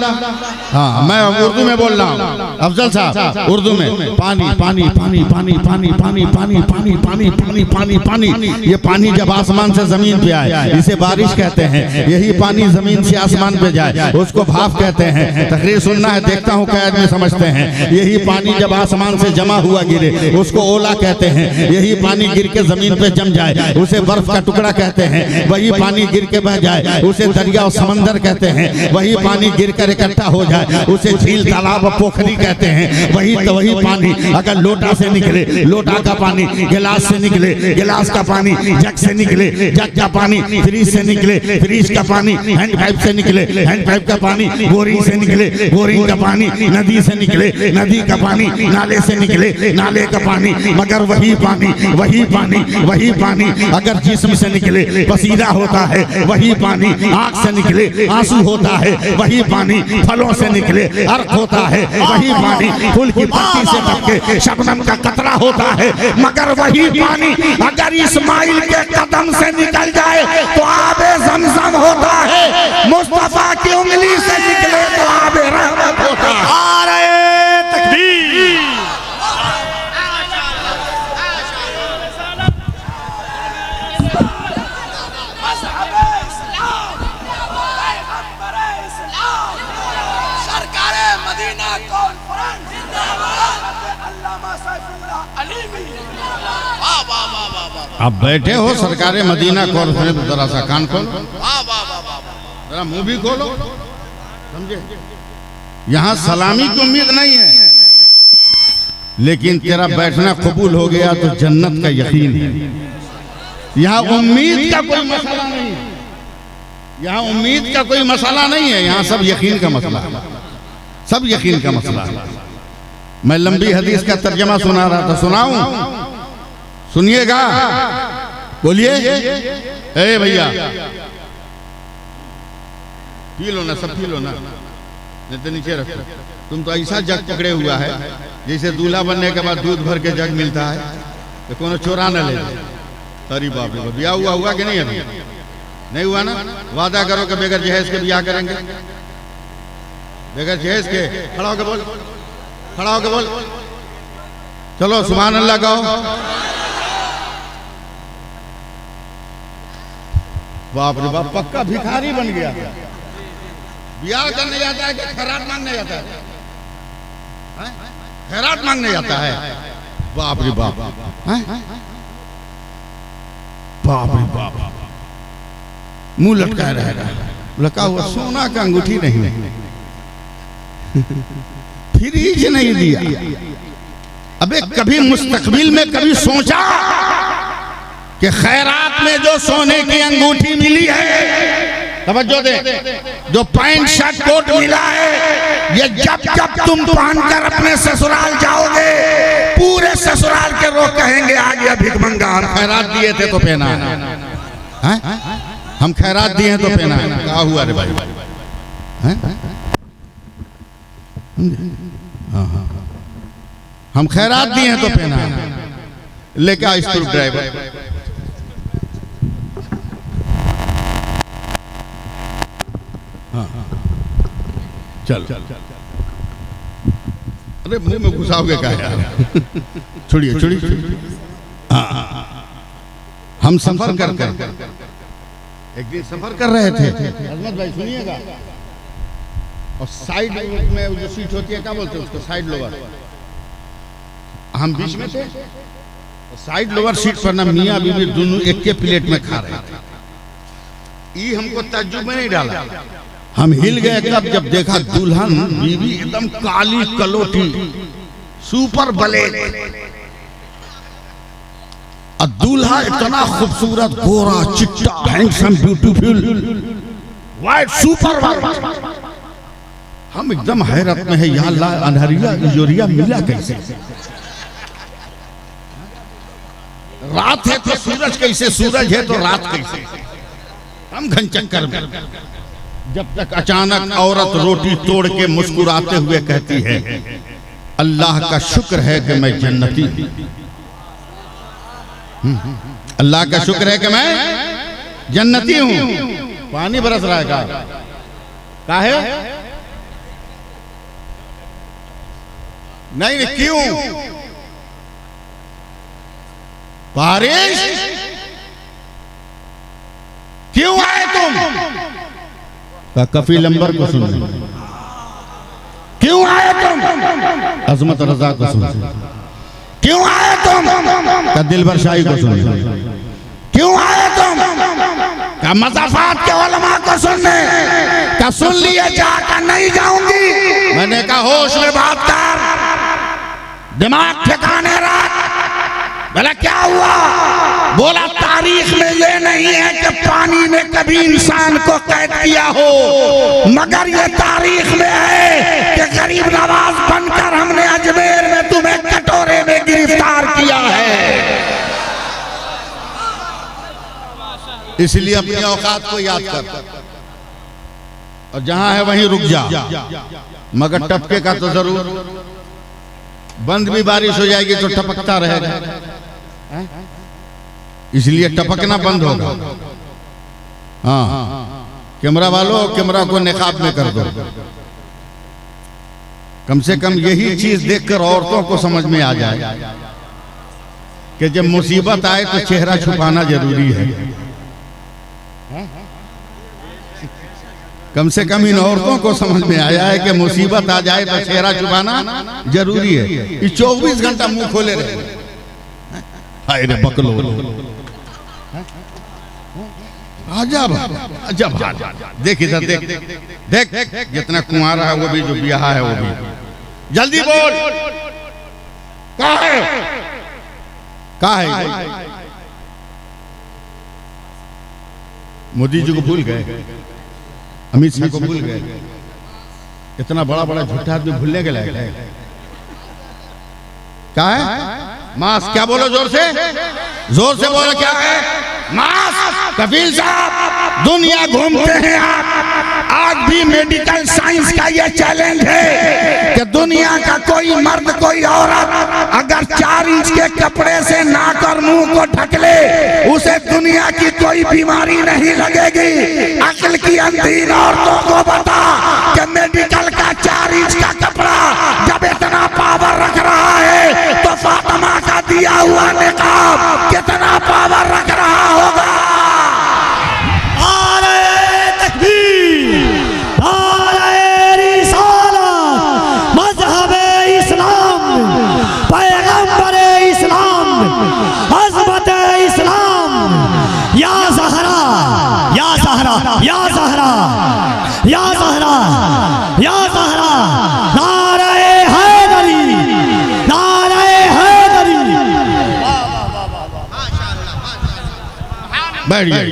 हाँ मैं उर्दू में बोल रहा हूँ, अफजल साहब उर्दू में। पानी पानी पानी पानी पानी पानी पानी पानी पानी पानी पानी पानी, ये पानी जब आसमान से जमीन पे आए इसे बारिश कहते हैं। यही पानी जमीन से आसमान पे जाए उसको भाप कहते हैं। तकरीर सुनना है, देखता हूँ कई आदमी समझते हैं। यही पानी जब आसमान से जमा हुआ गिरे उसको ओला कहते हैं। यही पानी गिर के जमीन पे जम जाए उसे बर्फ का टुकड़ा कहते हैं। वही पानी गिर के बह जाए उसे दरिया और समंदर कहते हैं। वही पानी गिरकर इकट्ठा हो जाए उसे झील तालाब पोखरी कहते हैं। वही पानी अगर लोटा से निकले, लोटा का पानी गिलास से निकले, गिलास का पानी जग से निकले, जग का पानी फ्रिज से निकले, फ्रिज का पानी हैंड पाइप से निकले, हैंड पाइप का पानी बोरिंग से निकले, बोरिंग का पानी नदी से निकले, नदी का पानी नाले से निकले, नाले का पानी। मगर वही पानी वही पानी वही पानी अगर जिस्म से निकले पसीना होता है। वही पानी आँख से निकले आंसू होता है। वही पानी फलों से निकले अर्क होता है। वही पानी फूल की पत्ती से टपके शबनम का कतरा होता है। मगर वही पानी अगर इस्माइल के कदम से निकल जाए तो आबे ज़मज़म होता है। मुस्तफा की उंगली से निकले तो आबे रहमत होता है। नारे तकबीर। आप बैठे हो सरकार मदीना कॉन्फ्रेंस, जरा सा कान खोलो, जरा मुंह भी खोलो, समझे। यहाँ सलामी की उम्मीद नहीं है, लेकिन तेरा बैठना कबूल हो गया तो जन्नत का यकीन है। यहाँ उम्मीद का कोई मसला नहीं है, यहाँ उम्मीद का कोई मसला नहीं है, यहाँ सब यकीन का मसला है, सब यकीन का मसला है। मैं लंबी हदीस का तर्जमा सुना रहा था, सुनाऊं? सुनिएगा, बोलिए। ए भैया पी लो ना, सब पी लो ना, नहीं तो नीचे रखो। तुम तो ऐसा जग पकड़े हुआ है जैसे दूल्हा बनने के बाद दूध भर के जग मिलता है तो कोनो चोरा न ले। अरे बाप रे, ब्याह हुआ कि नहीं? अभी नहीं हुआ ना? वादा करो कि बगैर जहेज के ब्याह करेंगे, बगैर जहेज के। खड़ा होकर बोल, खड़ा होकर बोल। चलो सुभान अल्लाह कहो। बाप रे बाप, पक्का भिखारी बन गया। ब्याह करने जाता है कि खैरात मांगने जाता है? खैरात मांगने जाता है। बाप रे बाप, बाप रे बाप, मुंह लटका रहेगा, लटका हुआ सोना का अंगूठी नहीं, फ्रीज नहीं दिया। अबे कभी मुस्तकबिल में कभी सोचा कि खैरात में जो सोने की अंगूठी मिली है, तवज्जो दे, जो पैंट शर्ट कोट मिला है, ये जब जब तुम पहनकर अपने ससुराल जाओगे पूरे ससुराल के लोग कहेंगे आ गया भिखमंगा, हम खैरात दिए थे तो पहना है, हम खैरात दिए हैं तो पहना है। क्या हुआ रे भाई? हम खैरात दिए हैं तो पहना है। लेके स्क्रू ड्राइवर, चल अरे मुंह में घुसाओगे क्या यार? छोड़िए छोड़िए। हम सफर करते हैं, एक दिन सफर कर रहे थे, अजमत भाई सुनिएगा, और साइड में जो सीट होती है क्या बोलते हैं उसको, साइड लोअर। हम बीच में थे, साइड लोअर सीट पर ना मियाँ बीवी दोनों एक के प्लेट में खा रहे थे। ये हमको ताज्जुब में नहीं डाला, हम हिल गए कब जब देखा दुल्हन बीवी एकदम काली कलोटी सुपर ब्लेड, और दूल्हा इतना खूबसूरत, गोरा, चिट्टा, handsome, beautiful, white, super white. हम एकदम हैरत में है, या अल्लाह अनहरिया इजोरिया मिला कैसे? रात है तो सूरज कैसे, सूरज है तो रात कैसे? हम घनचक्कर में। जब तक अचानक औरत रोटी तोड़ के मुस्कुराते हुए कहती है, अल्लाह का शुक्र है कि मैं जन्नती हूं। अल्लाह का शुक्र है कि मैं जन्नती हूं। पानी बरस रहा है का है? नहीं, क्यों? बारिश क्यों आए तुम? का कफील अंबर को सुन। क्यों आए तुम? अजमत रजा को सुन। क्यों आए तुम? का दिलबर शाही को सुन। क्यों आए तुम? का मज़ाफ़ात के उलमा को सुनने। का सुन लिए जाकर नहीं जाऊंगी। मैंने कहा होश में बात कर, दिमाग ठिकाने रख। बोला क्या हुआ? बोला तारीख में ये नहीं है कि पानी ने कभी इंसान को कैद किया हो, मगर ये तारीख में है कि गरीब नवाज बनकर हमने अजमेर में तुम्हें कटोरे में गिरफ्तार किया है। इसलिए अपनी औकात को याद कर, और जहां है वहीं रुक जा, मगर टपके का तो जरूर। बंद भी बारिश हो जाएगी तो टपकता रहेगा, इसलिए टपकना बंद होगा। हाँ, कैमरा वालों, कैमरा को निकाब में कर दो। कम से कम यही चीज देखकर औरतों को समझ में आ जाए कि जब मुसीबत आए तो चेहरा छुपाना जरूरी है। कम से कम इन औरतों को समझ में आया है कि मुसीबत आ जाए तो चेहरा छुपाना जरूरी है। ये 24 घंटा मुंह खोले रहे। हाय रे बकलो, आजा आजा, देख इधर, देख देख, जितना कुंवारा है वो भी, जो ब्याह है वो भी। जल्दी बोल, क्या है? क्या है? मोदी जी को भूल गए, अमित शाह को भूल गए। इतना बड़ा बड़ा झूठा आदमी भूलने के लायक है? क्या है? मास। क्या बोलो? जोर से, जोर से बोलो, क्या है? मास। कफील साहब, दुनिया घूमते हैं आप, आज भी मेडिकल साइंस का ये चैलेंज है कि दुनिया का कोई मर्द, कोई औरत अगर 4 इंच के कपड़े से नाक और मुंह को ढक ले, उसे दुनिया की कोई बीमारी नहीं लगेगी। अक्ल की अंधी औरतों को बता कि मेडिकल का 4 इंच का कपड़ा जब इतना पावर रख रहा है तो फातिमा का दिया हुआ निकाब कितना पावर रख रहा होगा। या ज़हरा, या ज़हरा, या ज़हरा, नारे हैदरी, नारे हैदरी। बैठिए।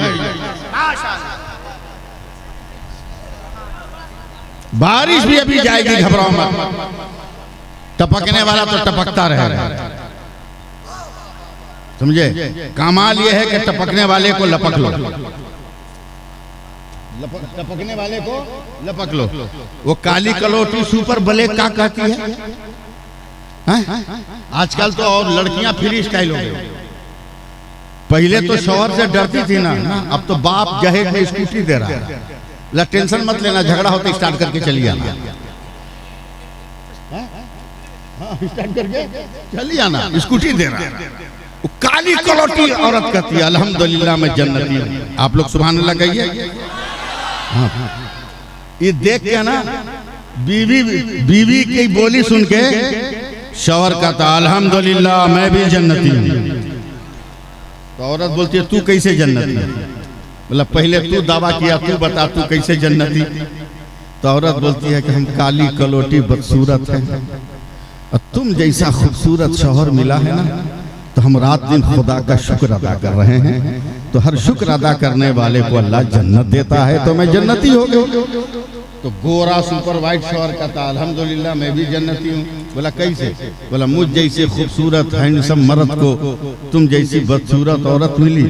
बारिश भी अभी जाएगी, घबराओ मत। टपकने वाला तो टपकता रहेगा, समझे? कमाल ये है कि टपकने वाले को लपक लो, टपकने वाले को लपक लो। वो काली कलोटी सुपर ब्लैक का कहती है? आजकल तो और लड़कियां फ्री स्टाइल हो गई। पहले तो शौहर से डरती थी ना, अब तो बाप जहेज में स्कूटी दे रहा है। ला टेंशन मत लेना, झगड़ा होते स्टार्ट करके चलिए आना। स्टार्ट करके चलिए आना, स्कूटी दे रहा है। काली कलोटी औरत कहती है अल्हम्दुलिल्लाह मैं जन्नती हूं। आप लोग सुभान अल्लाह कहिए। ये देख के ना बीवी की बोली सुन के शौहर कहता अल्हम्दुलिल्लाह मैं भी जन्नती हूं। तो औरत बोलती है तू कैसे जन्नती है? मतलब पहले तू दावा किया, तू बता तू कैसे जन्नती? तो औरत बोलती है कि हम काली कलोटी बदसूरत है, और तुम जैसा खूबसूरत शौहर मिला है ना, तो हम रात दिन खुदा का शुक्र अदा कर रहे हैं। तो हर शुक्र अदा करने वाले को अल्लाह जन्नत देता है, तो मैं जन्नती हो गया। तो गोरा सुपर वाइट शोर का था, अल्हम्दुलिल्लाह मैं भी जन्नती हूँ। बोला कैसे? बोला मुझ जैसे खूबसूरत हैंडसम मर्द को तुम जैसी बदसूरत औरत मिली,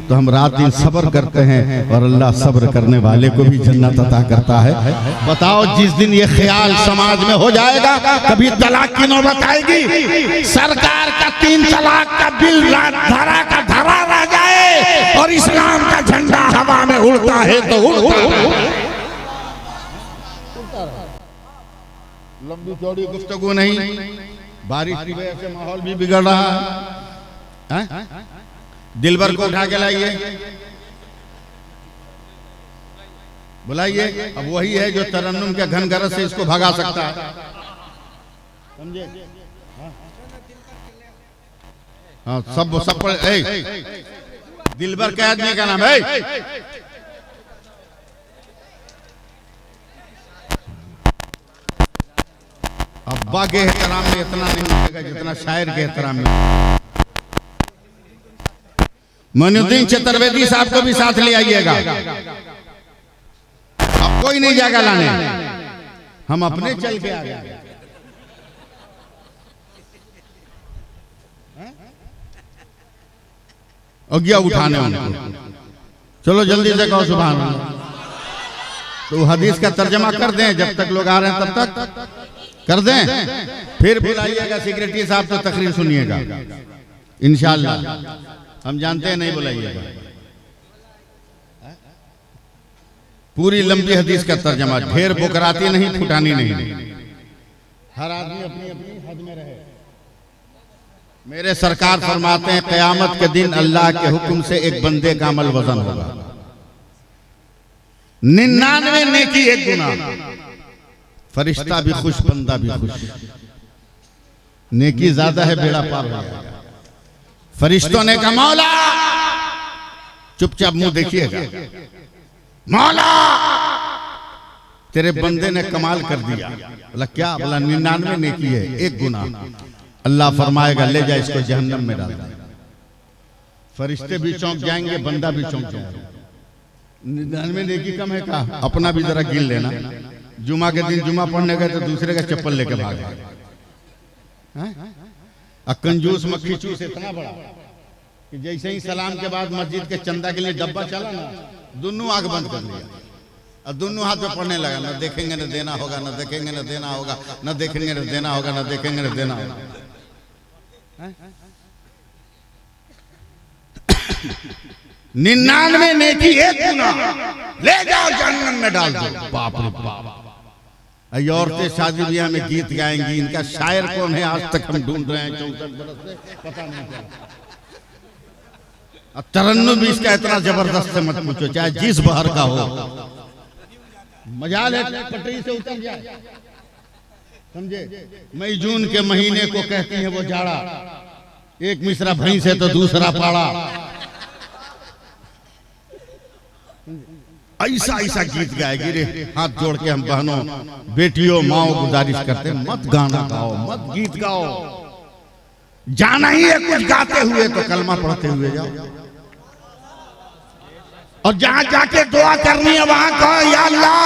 तो हम रात दिन सब्र करते हैं और अल्लाह सब्र करने वाले को भी जन्नत अता करता है। बताओ जिस दिन ये ख्याल समाज में हो जाएगा, कभी तलाक की नौबत आएगी, सरकार का 3 तलाक का बिल धरा का धरा रह जाए और इस्लाम का झंडा हवा में उड़ता है तो उड़ता है। लंबी चौड़ी गुफ्तगू नहीं, बारिश की वजह से माहौल भी बिगड़ रहा है। दिलबर को उठा के लाइए, बुलाइए। अब वही है जो तरन्नुम के घन गरज से इसको भगा सकता है, समझे? हाँ सब दिलबर के आदमी का नाम है। अब्बा के एहतराम में इतना नहीं मिलेगा जितना शायर के एहतराम में। मोइनुद्दीन चतुर्वेदी साहब को भी साथ ले आइएगा। अब कोई नहीं जाएगा लाने, हम अपने चल के आ गए। अज्ञा उठाने उनको, चलो जल्दी से कहो सुभान अल्लाह। तो हदीस का तर्जमा कर दें, जब तक लोग आ रहे हैं तब तक कर दें, फिर बुलाइएगा सेक्रेटरी साहब तो तकरीर सुनिएगा इंशाअल्लाह। हम जानते हैं नहीं बुलाइएगा। पूरी लंबी हदीस का तर्जमा, ढेर बुकराती नहीं, फुटानी नहीं, हर आदमी अपनी अपनी हद में रहे। मेरे सरकार फरमाते हैं क़यामत के दिन अल्लाह के हुक्म से एक बंदे का अमल वजन होगा, 99 नेकी 1 गुनाह। फरिश्ता भी खुश, बंदा भी खुश। नेकी ज्यादा है, बेड़ा पार हो जाएगा। फरिश्तों ने कहा मौला, चुपचाप मुंह देखिएगा, मौला तेरे बंदे ने कमाल कर दिया। बोला क्या? बोला 99 नेकी है, 1 गुनाह। अल्लाह फरमाएगा ले जा इसको जहन्नम में डाल दे। फरिश्ते भी चौंक जाएंगे, बंदा भी चौंक जाएगा। 99 नेकी कम है का? अपना भी जरा गिन लेना। जुमा के दिन जुमा पढ़ने गए तो दूसरे का चप्पल लेके भाग गए। कंजूस मक्खी चूस इतना बड़ा कि जैसे ही सलाम के बाद मस्जिद के चंदा के लिए डब्बा चला ना, दोनों आंख बंद कर लिया और दोनों हाथ में पढ़ने लगा, न देखेंगे न देना होगा, न देखेंगे न देना होगा, न देखेंगे न देना होगा, न देखेंगे न देना होगा। 99 नेकी 1 गुनाह, ले जाओ जहन्नम में डाल दो। बाप रे बाप। ये औरतें शादी ब्याह में गीत गाएंगी, इनका शायर कौन है आज तक हम ढूंढ रहे हैं 64 बरस से, पता नहीं चला। और तरन्नुम भी इसका इतना जबरदस्त है मत पूछो, चाहे जिस बहर का हो। मजाल है पटरी से उतर जाए, समझे? मई जून के महीने को कहती है वो जाड़ा, एक मिसरा भैंस है तो दूसरा पाड़ा। ऐसा ऐसा गीत गाएगी रे। हाथ जोड़ के हम बहनों, बेटियों, माओ गुजारिश करते हैं, मत गाना गाओ, मत गीत गाओ। जाना ही है कुछ गाते हुए तो कलमा पढ़ते हुए जाओ। और जहां जाके दुआ करनी है वहां कहो या अल्लाह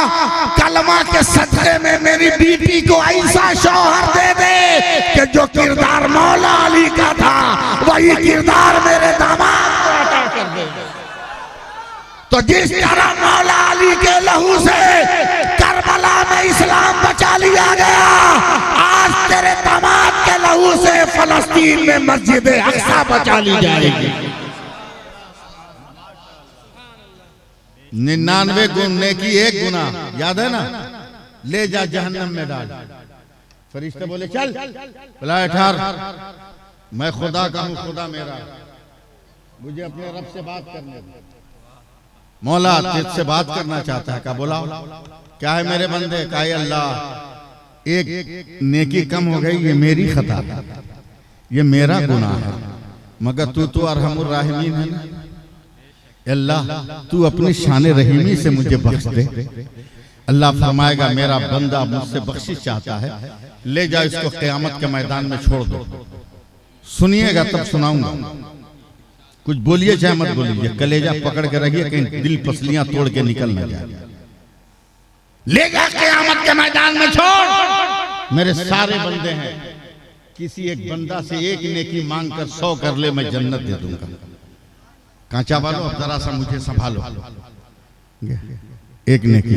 कलमा के सदक़े में मेरी बीवी को ऐसा शौहर दे दे कि जो किरदार मौला अली का था वही किरदार मेरे दामाद को अता कर दे। तो जिस तरह मौला अली के लहू से करबला में इस्लाम बचा लिया गया, आज तेरे दामाद के लहू से फलस्तीन में मस्जिद अक्सा बचा ली जाएगी। 99 गुने की 1 गुना, याद है ना? ले जा जहन्नम में डाल। फरिश्ते बोले चल, बोला ठहर, मैं खुदा का हूं, खुदा मेरा, मुझे अपने रब से बात करने दो। मौला तुझसे बात करना चाहता है, का बोला क्या है मेरे बंदे? का अल्लाह एक नेकी कम हो गई, ये मेरी खता है, ये मेरा गुनाह है, मगर तू तो अरहमुर राहिमीन है ना। अल्लाह तू अपनी शान रहीमी से मुझे बख्श दे। अल्लाह फरमाएगा मेरा बंदा मुझसे बख्शिश चाहता है, ले जा इसको क़यामत के मैदान में छोड़ दो। सुनिएगा तब सुनाऊंगा। कुछ बोलिए चाहे मत बोलिए, कलेजा पकड़ के रखिए, कहीं दिल पसलियां तोड़ के निकल ना जाए। ले जा क़यामत के मैदान में छोड़, मेरे सारे बंदे हैं, किसी एक बंदा से एक नेकी मांग कर 100 कर ले, मैं जन्नत दे दूंगा। कांचा वालों अब जरा सा मुझे संभालो। एक नेकी,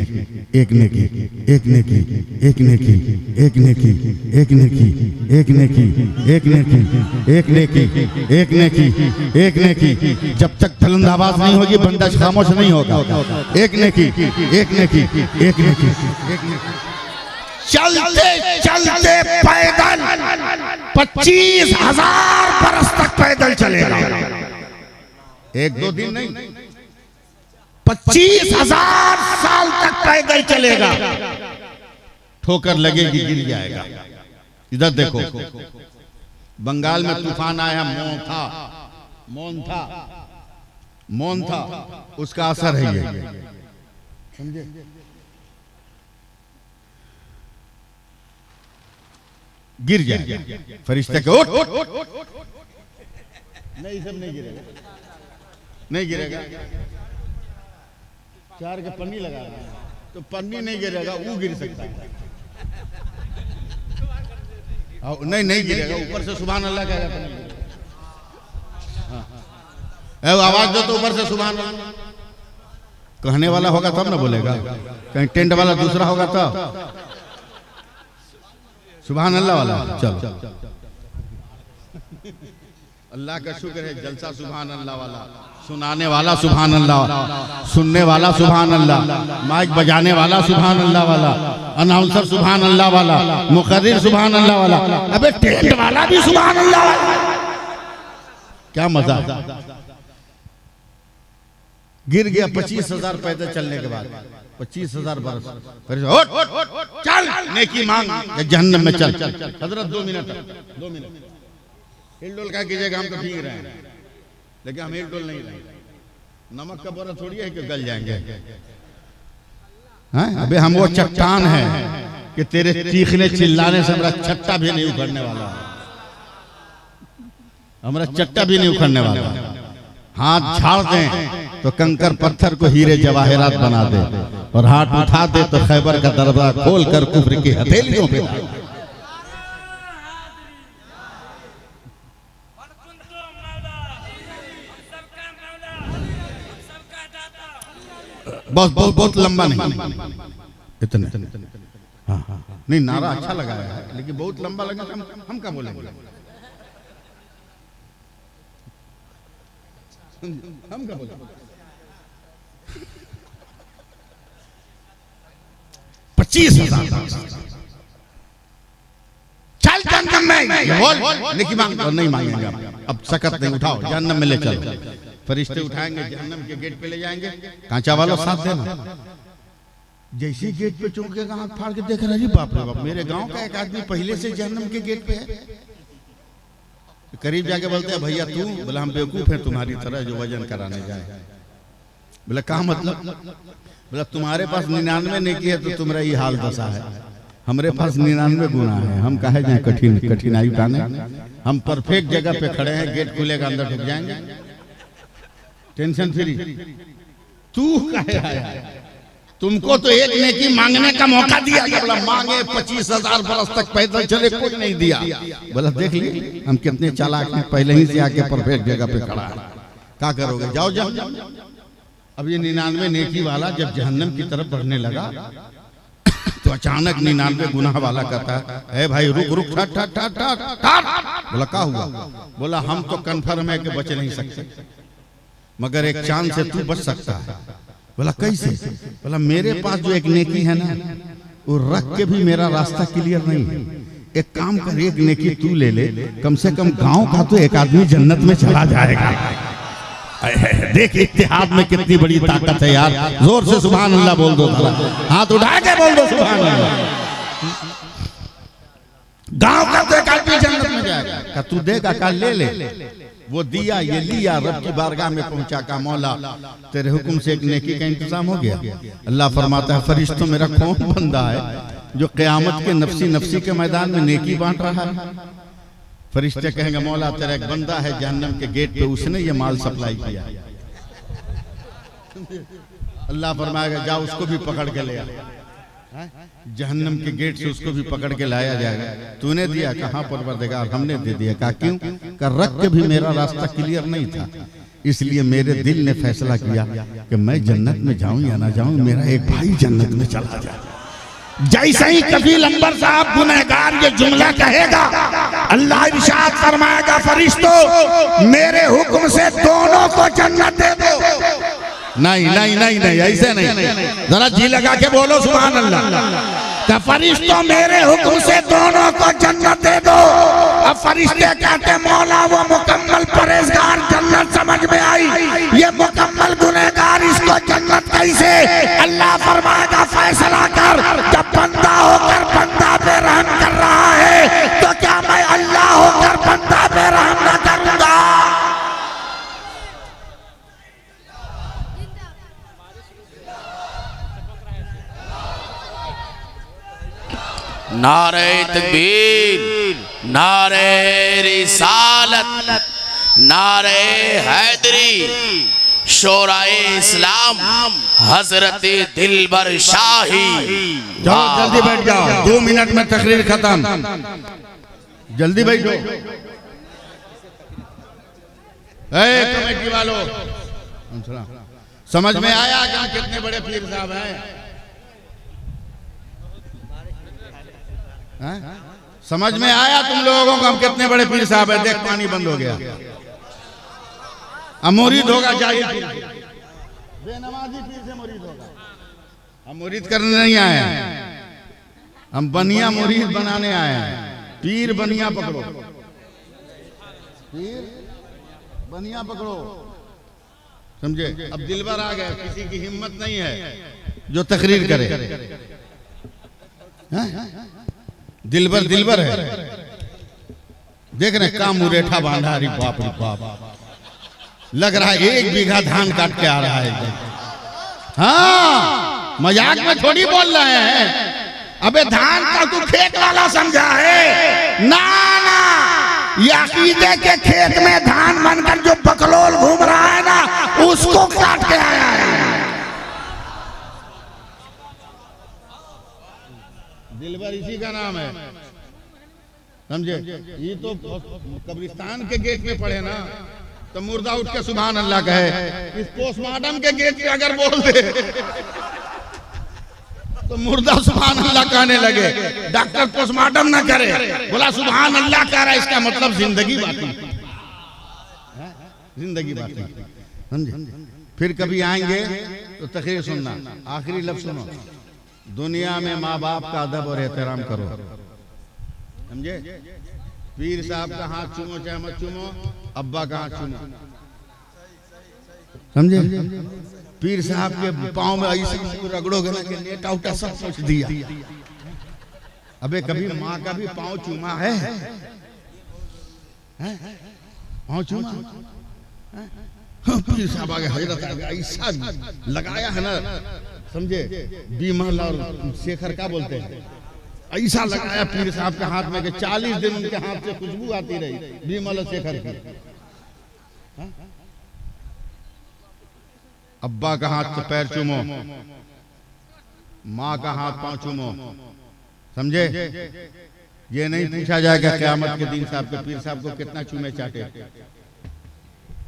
एक नेकी, एक नेकी, एक नेकी, एक नेकी, एक नेकी, एक नेकी, एक नेकी, एक नेकी, एक नेकी, एक नेकी। जब तक बुलंद आवाज नहीं होगी बंदा खामोश नहीं होगा। एक नेकी, एक नेकी, एक नेकी, एक नेकी। चलते चलते पैदल 25,000 बरस तक पैदल चलेगा। 1-2 दिन नहीं, 25,000 साल तक पैदल चलेगा। ठोकर लगेगी गिर जाएगा। इधर देखो, बंगाल में तूफान आया, मोन्था, उसका असर है ये, समझे? गिर जाएगा। फरिश्ते के उठ, नहीं सब नहीं गिरेगा, नहीं गिरेगा। 4 के पन्नी लगा तो पन्नी नहीं गिरेगा, वो गिर सकता है। नहीं नहीं गिरेगा, ऊपर से सुभान अल्लाह कहेगा। आवाज दो तो ऊपर से सुभान अल्लाह कहने वाला होगा तब ना बोलेगा। कहीं टेंट वाला दूसरा होगा तब सुभान अल्लाह वाला। चलो, अल्लाह का शुक्र है, जलसा सुभान अल्लाह वाला, सुनाने वाला सुभान अल्लाह, सुनने वाला सुभान अल्लाह, माइक बजाने वाला सुभान अल्लाह वाला, अनाउंसर सुभान अल्लाह वाला, मुकर्रिर सुभान अल्लाह वाला, अबे टेंट वाला भी सुभान अल्लाह वाला। क्या मजा। गिर गया 25,000 पैदल चलने के बाद, 25,000 बरस। फिर चल नेकी मांग, जहन्नम में चल। हजरत 2 मिनट हिल डोल क्या कीजिएगा, हम तो ठीक रहे हैं, लेकिन हम हिल डोल नहीं रहे। नमक का बोरा थोड़ी है कि गल जाएंगे। अबे हम वो चट्टान है कि तेरे चीखने चिल्लाने से हमारा चट्टा भी नहीं उखड़ने वाला, हमारा चट्टा भी नहीं उखड़ने वाला। हाथ झाड़ दें तो कंकर पत्थर को हीरे जवाहरात बना दे, और हाथ उठा दे तो खैबर का दरवाजा खोल कर कुफ्र की हथेलियों पे। बहुत लंबा नहीं, इतने। हाँ, नहीं नारा अच्छा लगाया है, लेकिन बहुत लंबा लगा। हम क्या बोलेंगे, हम क्या बोलेंगे। 25,000 चल जहन्नम में बोल, नेकी मांग। और नहीं मांगेंगे अब सकत नहीं, उठाओ जहन्नम में ले चलो। फरिश्ते उठाएंगे, जहन्नम के गेट पे ले जाएंगे। कांचा वालों साथ देना। जैसे गेट पे चौंकेगा, हाथ फाड़ के देख रहा जी, बाप रे बाप, मेरे गांव का एक आदमी पहले से जहन्नम के गेट पे है। करीब जाके बोलते हैं, भैया तू? बोला हम बेवकूफ है तुम्हारी तरह जो वजन कराने जाए। बोला कहा मतलब? बोला तुम्हारे पास 99 नेकी है तो तुम्हारा ये हाल दशा है, हमारे पास 99 गुनाह है। हम कहे जाए कठिनाई उठाने, हम परफेक्ट जगह पे खड़े हैं, गेट खुलेगा अंदर ढुक जाएंगे, टेंशन फ्री। तू कहे आया, तुमको तो एक नेकी मांगने का मौका दिया। बोला मांगे 25,000 बरस तक पैदल चले, कोई नहीं दिया। बोला देख ली हम कितने चालाक हैं, पहले ही से आके परफेक्ट जगह पे खड़ा है। क्या करोगे, जाओ जाओ। अब ये 99 नेकी वाला जब जहन्नम की तरफ बढ़ने लगा तो अचानक 99 गुनाह वाला कहता है भाई रुक रुक, ठट ठट ठट ठट। बोला क्या हुआ? बोला हम तो कन्फर्म है कि बच नहीं सकते, मगर एक चांद से तू बच सकता है। बोला कैसे? बोला मेरे पास जो एक नेकी है ना, वो रख के भी मेरा रास्ता क्लियर नहीं है। एक काम कर, एक नेकी तू ले ले, कम से कम गांव का तो एक आदमी जन्नत में चला जाएगा। देख इत्तेहाद में कितनी बड़ी ताकत है यार। जोर से सुभान अल्लाह बोल दो, हाथ उठा के बोल दो सुभान अल्लाह। गांव का तो एक आदमी जन्नत में जाएगा। तू देगा का ले ले। वो दिया, ये लिया, रब की बारगाह में पहुंचा का मौला तेरे हुक्म से एक नेकी का इंतजाम हो गया। अल्लाह फरमाता है फरिश्तों मेरा कौन बंदा है जो क़यामत के नफसी नफसी के मैदान में नेकी बांट रहा है? फरिश्ते कहेंगे मौला तेरा एक बंदा है जहन्नम के गेट पे, उसने ये माल सप्लाई किया। अल्लाह फरमाएगा जा उसको भी पकड़ के ले आ। जहन्नम के गेट से उसको भी पकड़ के लाया जाएगा। तूने दिया? कहाँ परवरदिगार हमने दे दिया। कहा क्यों? कर रख के भी मेरा रास्ता क्लियर नहीं था, इसलिए मेरे दिल ने फैसला किया कि मैं जन्नत में जाऊं या ना जाऊं, मेरा एक भाई जन्नत में चला जाए। जैसे ही कफील अंबर साहब गुनहगार ये जुमला कहेगा, अल्लाह इरशाद फरमाएगा फरिश्तों मेरे हुक्म से दोनों को जन्नत दे दो। नहीं नहीं नहीं नहीं, ऐसे नहीं, जरा जी लगा के बोलो सुभान अल्लाह। तो फरिश्तों मेरे हुक्म से दोनों को जन्नत दे दो। अब फरिश्ते कहते मौला वो मुकम्मल परहेजगार जन्नत समझ में आई, ये मुकम्मल गुनहगार इसको जन्नत कैसे? अल्लाह फरमाएगा फैसला कर, जब बंदा होकर बंदा पे रहम कर रहा है तो क्या मैं अल्लाह होकर बंदा पे रहम न करूंगा? नारे तकबीर, नारे रिसालत, नारे हैदरी, शोराए इस्लाम, हजरत दिलबर शाही। जाओ जल्दी बैठ जाओ, 2 मिनट में तकरीर खत्म, जल्दी बैठो। कमेटी वालों समझ में आया कि हम कितने बड़े पीर साहब हैं? समझ में आया तुम लोगों को हम कितने बड़े पीर साहब है? देख पानी बंद हो गया। अब मुरीद होगा जाहिल पीर, बेनमाजी पीर से मुरीद होगा। हम मुरीद करने नहीं आए हैं, हम बनिया मुरीद बनाने आए हैं। पीर बनिया पकड़ो, पीर बनिया पकड़ो, समझे? अब दिलबर आ गए, किसी की हिम्मत नहीं है जो तकरीर करे। दिलबर दिलबर है, देख रहे काम मुरेठा बांधा। अरे बाप रे बाप, लग रहा है 1 बीघा धान काट के आ रहा है। हाँ मजाक में थोड़ी बोल रहे हैं। अबे धान का तू खेत वाला समझा है? ना ना, ये अकीदे के खेत में धान बनकर जो बकलोल घूम रहा है ना, उसको काट के आया है। दिलबर इसी का नाम है, समझे? ये तो कब्रिस्तान के गेट में पड़े ना, तो मुर्दा उठ के सुभान अल्लाह कहे। इस पोस्टमार्टम के गेट पे अगर बोल दे तो मुर्दा सुभान अल्लाह कहने लगे। डॉक्टर पोस्टमार्टम ना करे, बोला सुभान अल्लाह कह रहा है, इसका मतलब जिंदगी बाकी, जिंदगी बाकी, समझे? फिर कभी आएंगे तो तकरीर सुनना। आखिरी लफ्ज सुनो, दुनिया में माँ बाप का अदब और एहतराम करो, समझे? पीर साहब का हाथ चूमो चाहे मत चूमो, अब्बा का हाथ चूमो, समझे? पीर साहब के पाँव में ऐसे रगड़ोगे ना कि लेटा उठा सब कुछ दिया। अबे कभी माँ का भी पाँव चूमा है? पाँव चूमा? पीर साहब आगे हजरत आ गया, ऐसा लगाया है ना, समझे? बीमल और शेखर का बोलते हैं, ऐसा लगाया पीर साहब के हाथ में कि 40 दिन उनके हाथ से खुशबू आती रही, बीमल और शेखर की। अब्बा का हाथ से पैर चूमो, माँ का हाथ पाँव चूमो, समझे? ये नहीं पूछा जाएगा क़यामत के दिन साहब के पीर साहब को कितना चूमे चाटे,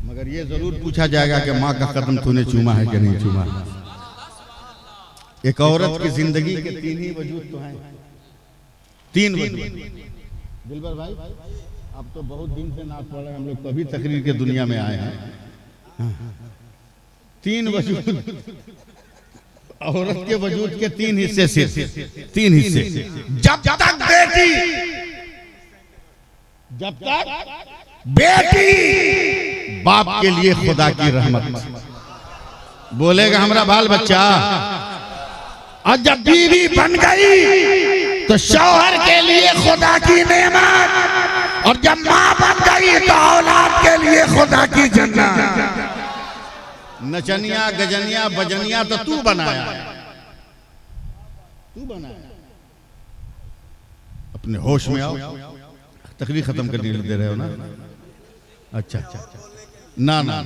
मगर ये जरूर पूछा जाएगा कि माँ का कदम तूने चूमा है कि नहीं चूमा। एक औरत की जिंदगी के 3 ही वजूद तो हैं, 3 वजूद। दिलबर भाई अब तो बहुत दिन से नाच पड़ रहे, हम लोग कभी तकरीर के दुनिया में आए हैं। 3 वजूद, औरत के वजूद के 3 हिस्से, सिर्फ 3 हिस्से। जब तक बेटी, जब तक बेटी बाप के लिए खुदा की रहमत, बोलेगा हमारा बाल बच्चा, और जब बीवी बन गई तो शौहर के लिए खुदा की नेमत, और जब माँ बन गई तो औलाद के लिए खुदा की जन्नत। नचनिया गजनिया बजनिया तो तू बनाया, तू बनाया। अपने होश में आओ, तकरीर खत्म करने दे रहे हो ना? अच्छा ना ना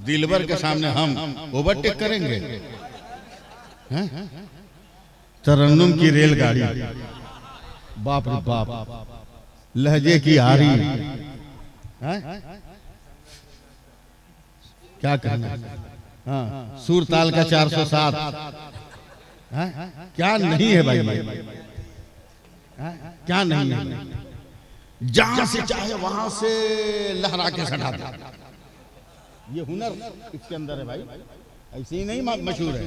दिलबर के सामने हम ओवरटेक करेंगे? तरन्नुम की रेलगाड़ी, बाप रे बाप, लहजे की आरी, क्या कहना? हाँ, सुर ताल का 407, क्या नहीं है भाई? क्या नहीं है? जहां से चाहे वहां से लहरा के सटा दे, ये हुनर इसके अंदर है भाई। ऐसे ही नहीं मशहूर है।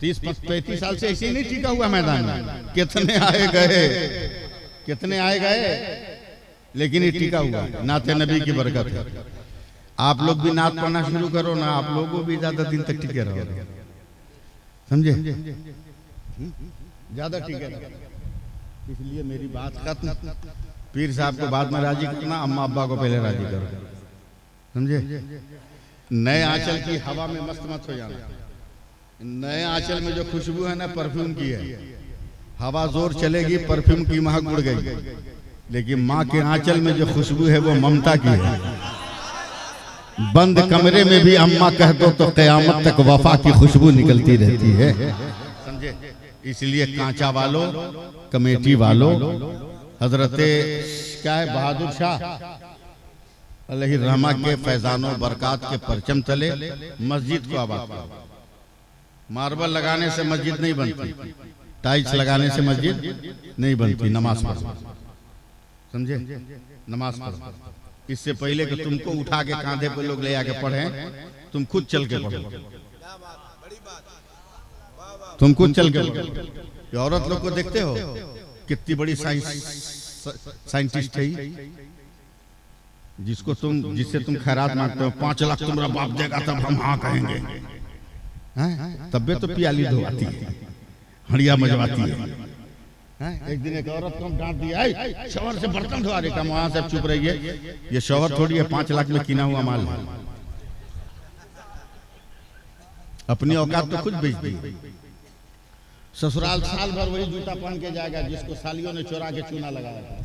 30-35 साल से ऐसे ही नहीं टिका हुआ मैदान में। कितने आए गए, कितने आए गए, लेकिन ये टिका हुआ। नाते नबी की बरकत है। आप लोग भी नात पढ़ना शुरू करो ना, आप लोगों भी ज्यादा दिन तक टिके रहो, समझे? ज्यादा टिके रहो। इसलिए मेरी बात खत्म। पीर साहब को बाद में राजी करना, अम्मा अब्बा को पहले राजी करो, समझे? नए आंचल की हवा में मस्त मत हो जाना। नए आंचल में जो खुशबू है ना, परफ्यूम की है। हवा जोर चलेगी, परफ्यूम की महक उड़ गई, लेकिन माँ के आंचल में जो खुशबू है वो ममता की है। बंद कमरे में भी अम्मा कह दो तो कयामत तक वफा की खुशबू निकलती रहती है, समझे? इसलिए कांचा वालों, कमेटी वालों, हजरते क्या है बहादुर शाह अलैहि रहमा के फैजानो बरकात के परचम तले मस्जिद को आबाद करो। मार्बल लगाने से मस्जिद नहीं बनती, टाइल्स लगाने से मस्जिद नहीं बनती। नमाज पढ़ो, समझे? नमाज पढ़ो। इससे पहले कि तुमको उठा के कांधे पे लोग ले आके पढ़े, तुम खुद चल के पढ़ो, तुम खुद चल के पढ़ो। औरत लोग को देखते हो कितनी बड़ी साइंटिस्ट है, जिससे तुम खैरात मांगते हो, 5 लाख तुम्हारा बाप देगा तब हम हाँ कहेंगे, तब तो पियाली धोवाती है, हड़िया मजवाती है। एक दिन एक औरत को डांट दिया, शौहर से बर्तन धोआ रही, कहा वहां से चुप रहिए, ये शौहर थोड़ी है, 5 लाख में किना हुआ माल है। अपनी औकात तो खुद बेच दी। ससुराल साल भर वही जूता पहन के जाएगा जिसको सालियों ने चुरा के चूना लगाया था।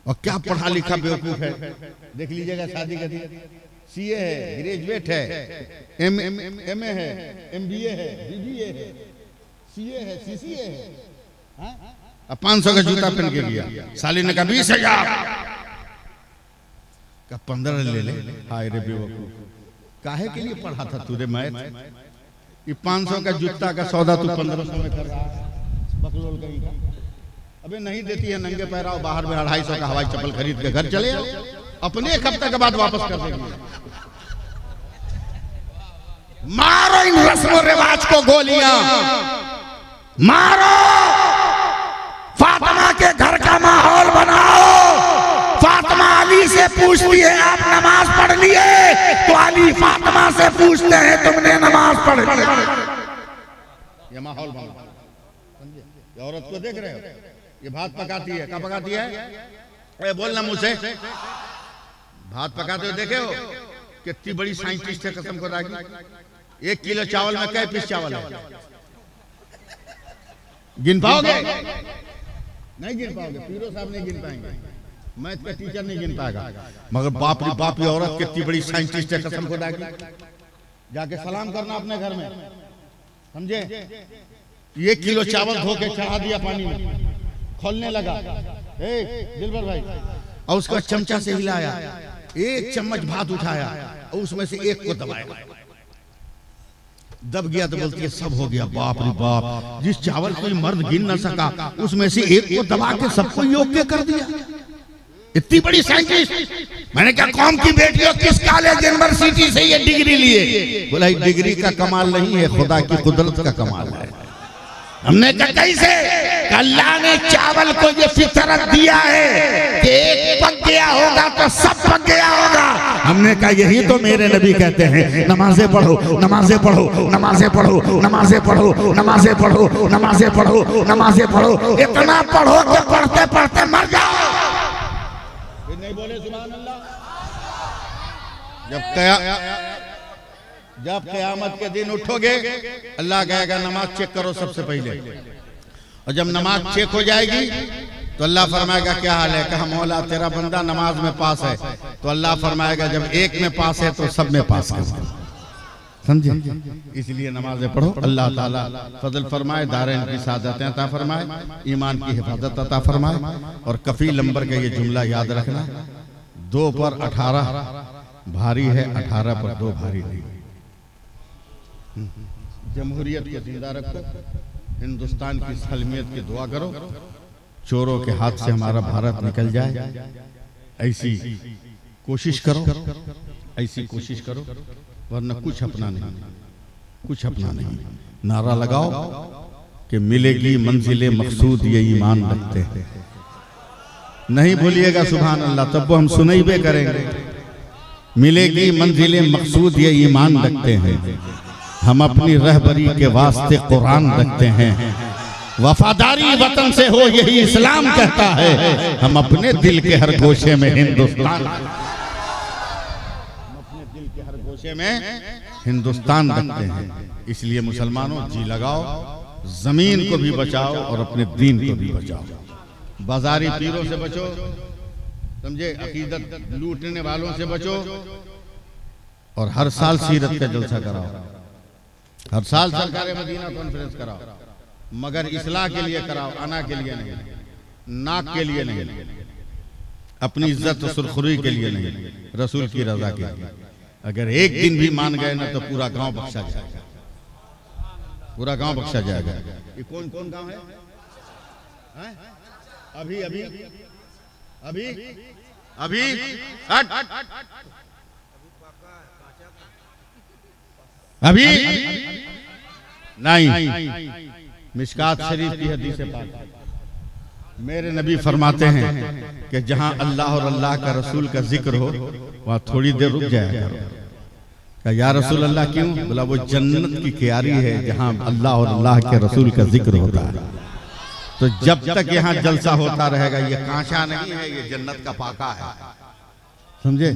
और क्या पढ़ा लिखा बेवकूफ है, देख लीजिएगा। शादी का सीए है, ग्रेजुएट है, एमए है, एमबीए है, बीबीए है, सीए है, सीसीए है। अब 500 का जूता पहन के गया, साली ने कहा 20,000 का 15 ले ले। हाय रे बेवकूफ, काहे के लिए पढ़ा था तूने? मैथ ये 500 का जूता का सौदा तू 1500 में कर रहा है, बकलोल कहीं का। अबे नहीं देती है, नंगे पैर आओ बाहर में 250 का हवाई चप्पल खरीद के घर चले आओ, अपने एक हफ्ते के बाद वापस कर देंगे। मारो इन रस्म रिवाज को गोलियां, मारो। फातिमा के घर का माहौल बनाओ। फातिमा अली से पूछती है आप नमाज पढ़ लिए, तो अली फातिमा से पूछते हैं तुमने नमाज पढ़ ली? ये माहौल बनाओ, समझे? ये औरत को देख रहे हो, ये भात पकाती है, क्या पकाती है? बोलना मुझसे, भात पकाते हो देखे हो? कितनी बड़ी साइंटिस्ट है, कसम खुदा की। 1 किलो चावल में कै पीस चावल है? गिन पाओगे? नहीं गिन पाओगे। पीरो साहब नहीं गिन पाएंगे, मैथ का टीचर नहीं गिन पाएगा। मगर बाप रे बाप, ये औरत कितनी बड़ी साइंटिस्ट है, कसम खुदा की। जाके सलाम करना अपने घर में, समझे? 1 किलो चावल धो के चढ़ा दिया पानी में, खोलने लगा, दिलबर भाई, और उसका चमचा से हिलाया, 1 चम्मच भात उठाया और उसमें से 1 को दबाया। दब गया तो बोलती है सब हो गया। बाप रे बाप, जिस चावल कोई मर्द गिन न सका, उसमें से 1 को दबा के सबको योग्य कर दिया। इतनी बड़ी साइंटिस्ट। मैंने क्या कौम की बेटियों, किस कॉलेज यूनिवर्सिटी से ये डिग्री लिए? बोला डिग्री का कमाल नहीं है, खुदा की कुदरत का कमाल है। हमने कहा कैसे? अल्लाह ने चावल को ये फितरत दिया है कि एक पक गया होगा तो सब पक गया होगा। हमने कहा यही तो मेरे नबी कहते हैं, नमाजें पढ़ो, नमाजें पढ़ो, नमाजें पढ़ो, नमाजें पढ़ो, नमाजें पढ़ो, नमाजें पढ़ो, नमाजें पढ़ो। इतना पढ़ो कि पढ़ते पढ़ते मर जाओ। नहीं बोले सुभान अल्लाह। जब क़यामत के दिन उठोगे, अल्लाह कहेगा नमाज चेक करो सबसे पहले। और जब नमाज चेक हो जाएगी तो अल्लाह फरमाएगा क्या हाल है, कहा मौला तेरा बंदा नमाज में पास है। तो अल्लाह फरमाएगा जब एक में पास है तो सब में पास कर, समझे। इसलिए नमाजें पढ़ो, अल्लाह ताला फजल फरमाए, दारैन की सादतें अता फरमाए, ईमान की हिफाजत अता फरमाए। और कफील नंबर का ये जुमला याद रखना, 2 पर 18 भारी है, 18 पर 2 भारी नहीं। जमहूरियत को जिंदा रखो, हिंदुस्तान की सलमियत की दुआ करो, चोरों के हाथ से हमारा भारत निकल जाए, ऐसी कोशिश करो, ऐसी कोशिश करो, वरना कुछ अपना नहीं, कुछ अपना नहीं। नारा लगाओ कि मिलेगी मंजिले मकसूद ये ईमान रखते हैं। नहीं भूलिएगा सुभान अल्लाह, तब वो हम सुनैबे करेंगे। मिलेगी मंजिले मकसूद ये ईमान रखते हैं, हम अपनी रहबरी के वास्ते कुरान रखते हैं। वफादारी वतन से हो यही इस्लाम कहता है, हम अपने दिल के हर गोशे में हिंदुस्तान, अपने दिल के हर गोशे में हिंदुस्तान रखते हैं। इसलिए मुसलमानों जी लगाओ, जमीन को भी बचाओ और अपने दीन को भी बचाओ। बाजारी पीरों से बचो, समझे, अकीदत लूटने वालों से बचो। और हर साल सीरत का जलसा कराओ, हर साल सरकार मदीना कॉन्फ्रेंस कराओ, मगर इस्लाह के लिए कराओ, अना के लिए नहीं, नाक के लिए नहीं, अपनी इज्जत सुरखुरी के लिए नहीं, रसूल की रजा के लिए। अगर एक दिन भी मान गए ना तो पूरा गांव बख्शा जाएगा, पूरा गांव बख्शा जाएगा। ये कौन कौन गांव है? अभी अभी अभी अभी अभी नहीं। मिशकात शरीफ की हदीस पाक, मेरे नबी फरमाते हैं कि जहां अल्लाह और अल्लाह का रसूल का जिक्र हो वहां थोड़ी देर रुक जाया करो। कहा या रसूल अल्लाह क्यों? बोला वो जन्नत की क्यारी है जहां अल्लाह और अल्लाह के रसूल का जिक्र होता है। तो जब तक यहाँ जलसा होता रहेगा, ये कांचा नहीं है, ये जन्नत का पाका है, समझे।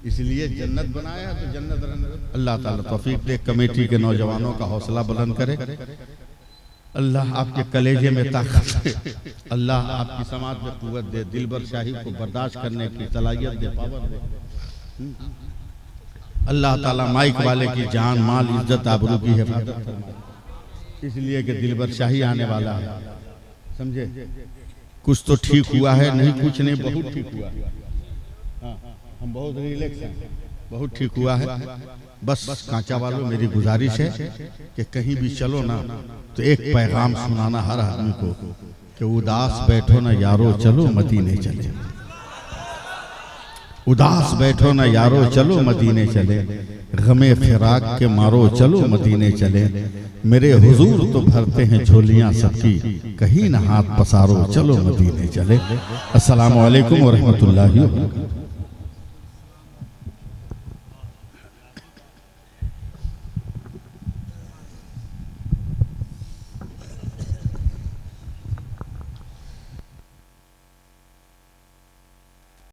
इसलिए जन्नत बनाया तो जन्नत रहने। अल्लाह ताला तौफीक दे, कमेटी के नौजवानों का हौसला बुलंद करे, अल्लाह आपके कलेजे में ताकत दे, अल्लाह आपकी समाज में कुव्वत दे, दिलबर शाही को बर्दाश्त करने की सलाहियत दे, पावर दे। अल्लाह ताला माइक वाले की जान माल इज्जत आबरू की हिफाजत फरमाए। इसलिए कि दिलबर शाही आने वाला है, समझे। कुछ तो ठीक हुआ है, नहीं कुछ नहीं, बहुत ठीक हुआ है। हाँ, हम बहुत रिलैक्स हैं, बहुत ठीक हुआ है। बस कांचा वालों मेरी गुजारिश है कि कहीं भी चलो ना तो एक पैगाम सुनाना हर आदमी को कि उदास बैठो ना यारो चलो मदीने चले, उदास बैठो ना यारो चलो मदीने चले, गमे फिराक के मारो चलो मदीने चले, मेरे हुजूर तो भरते हैं झोलियां सबकी, कहीं ना हाथ पसारो चलो मदीने चले। अस्सलामु अलैकुम व रहमतुल्लाहि व बरकातहू।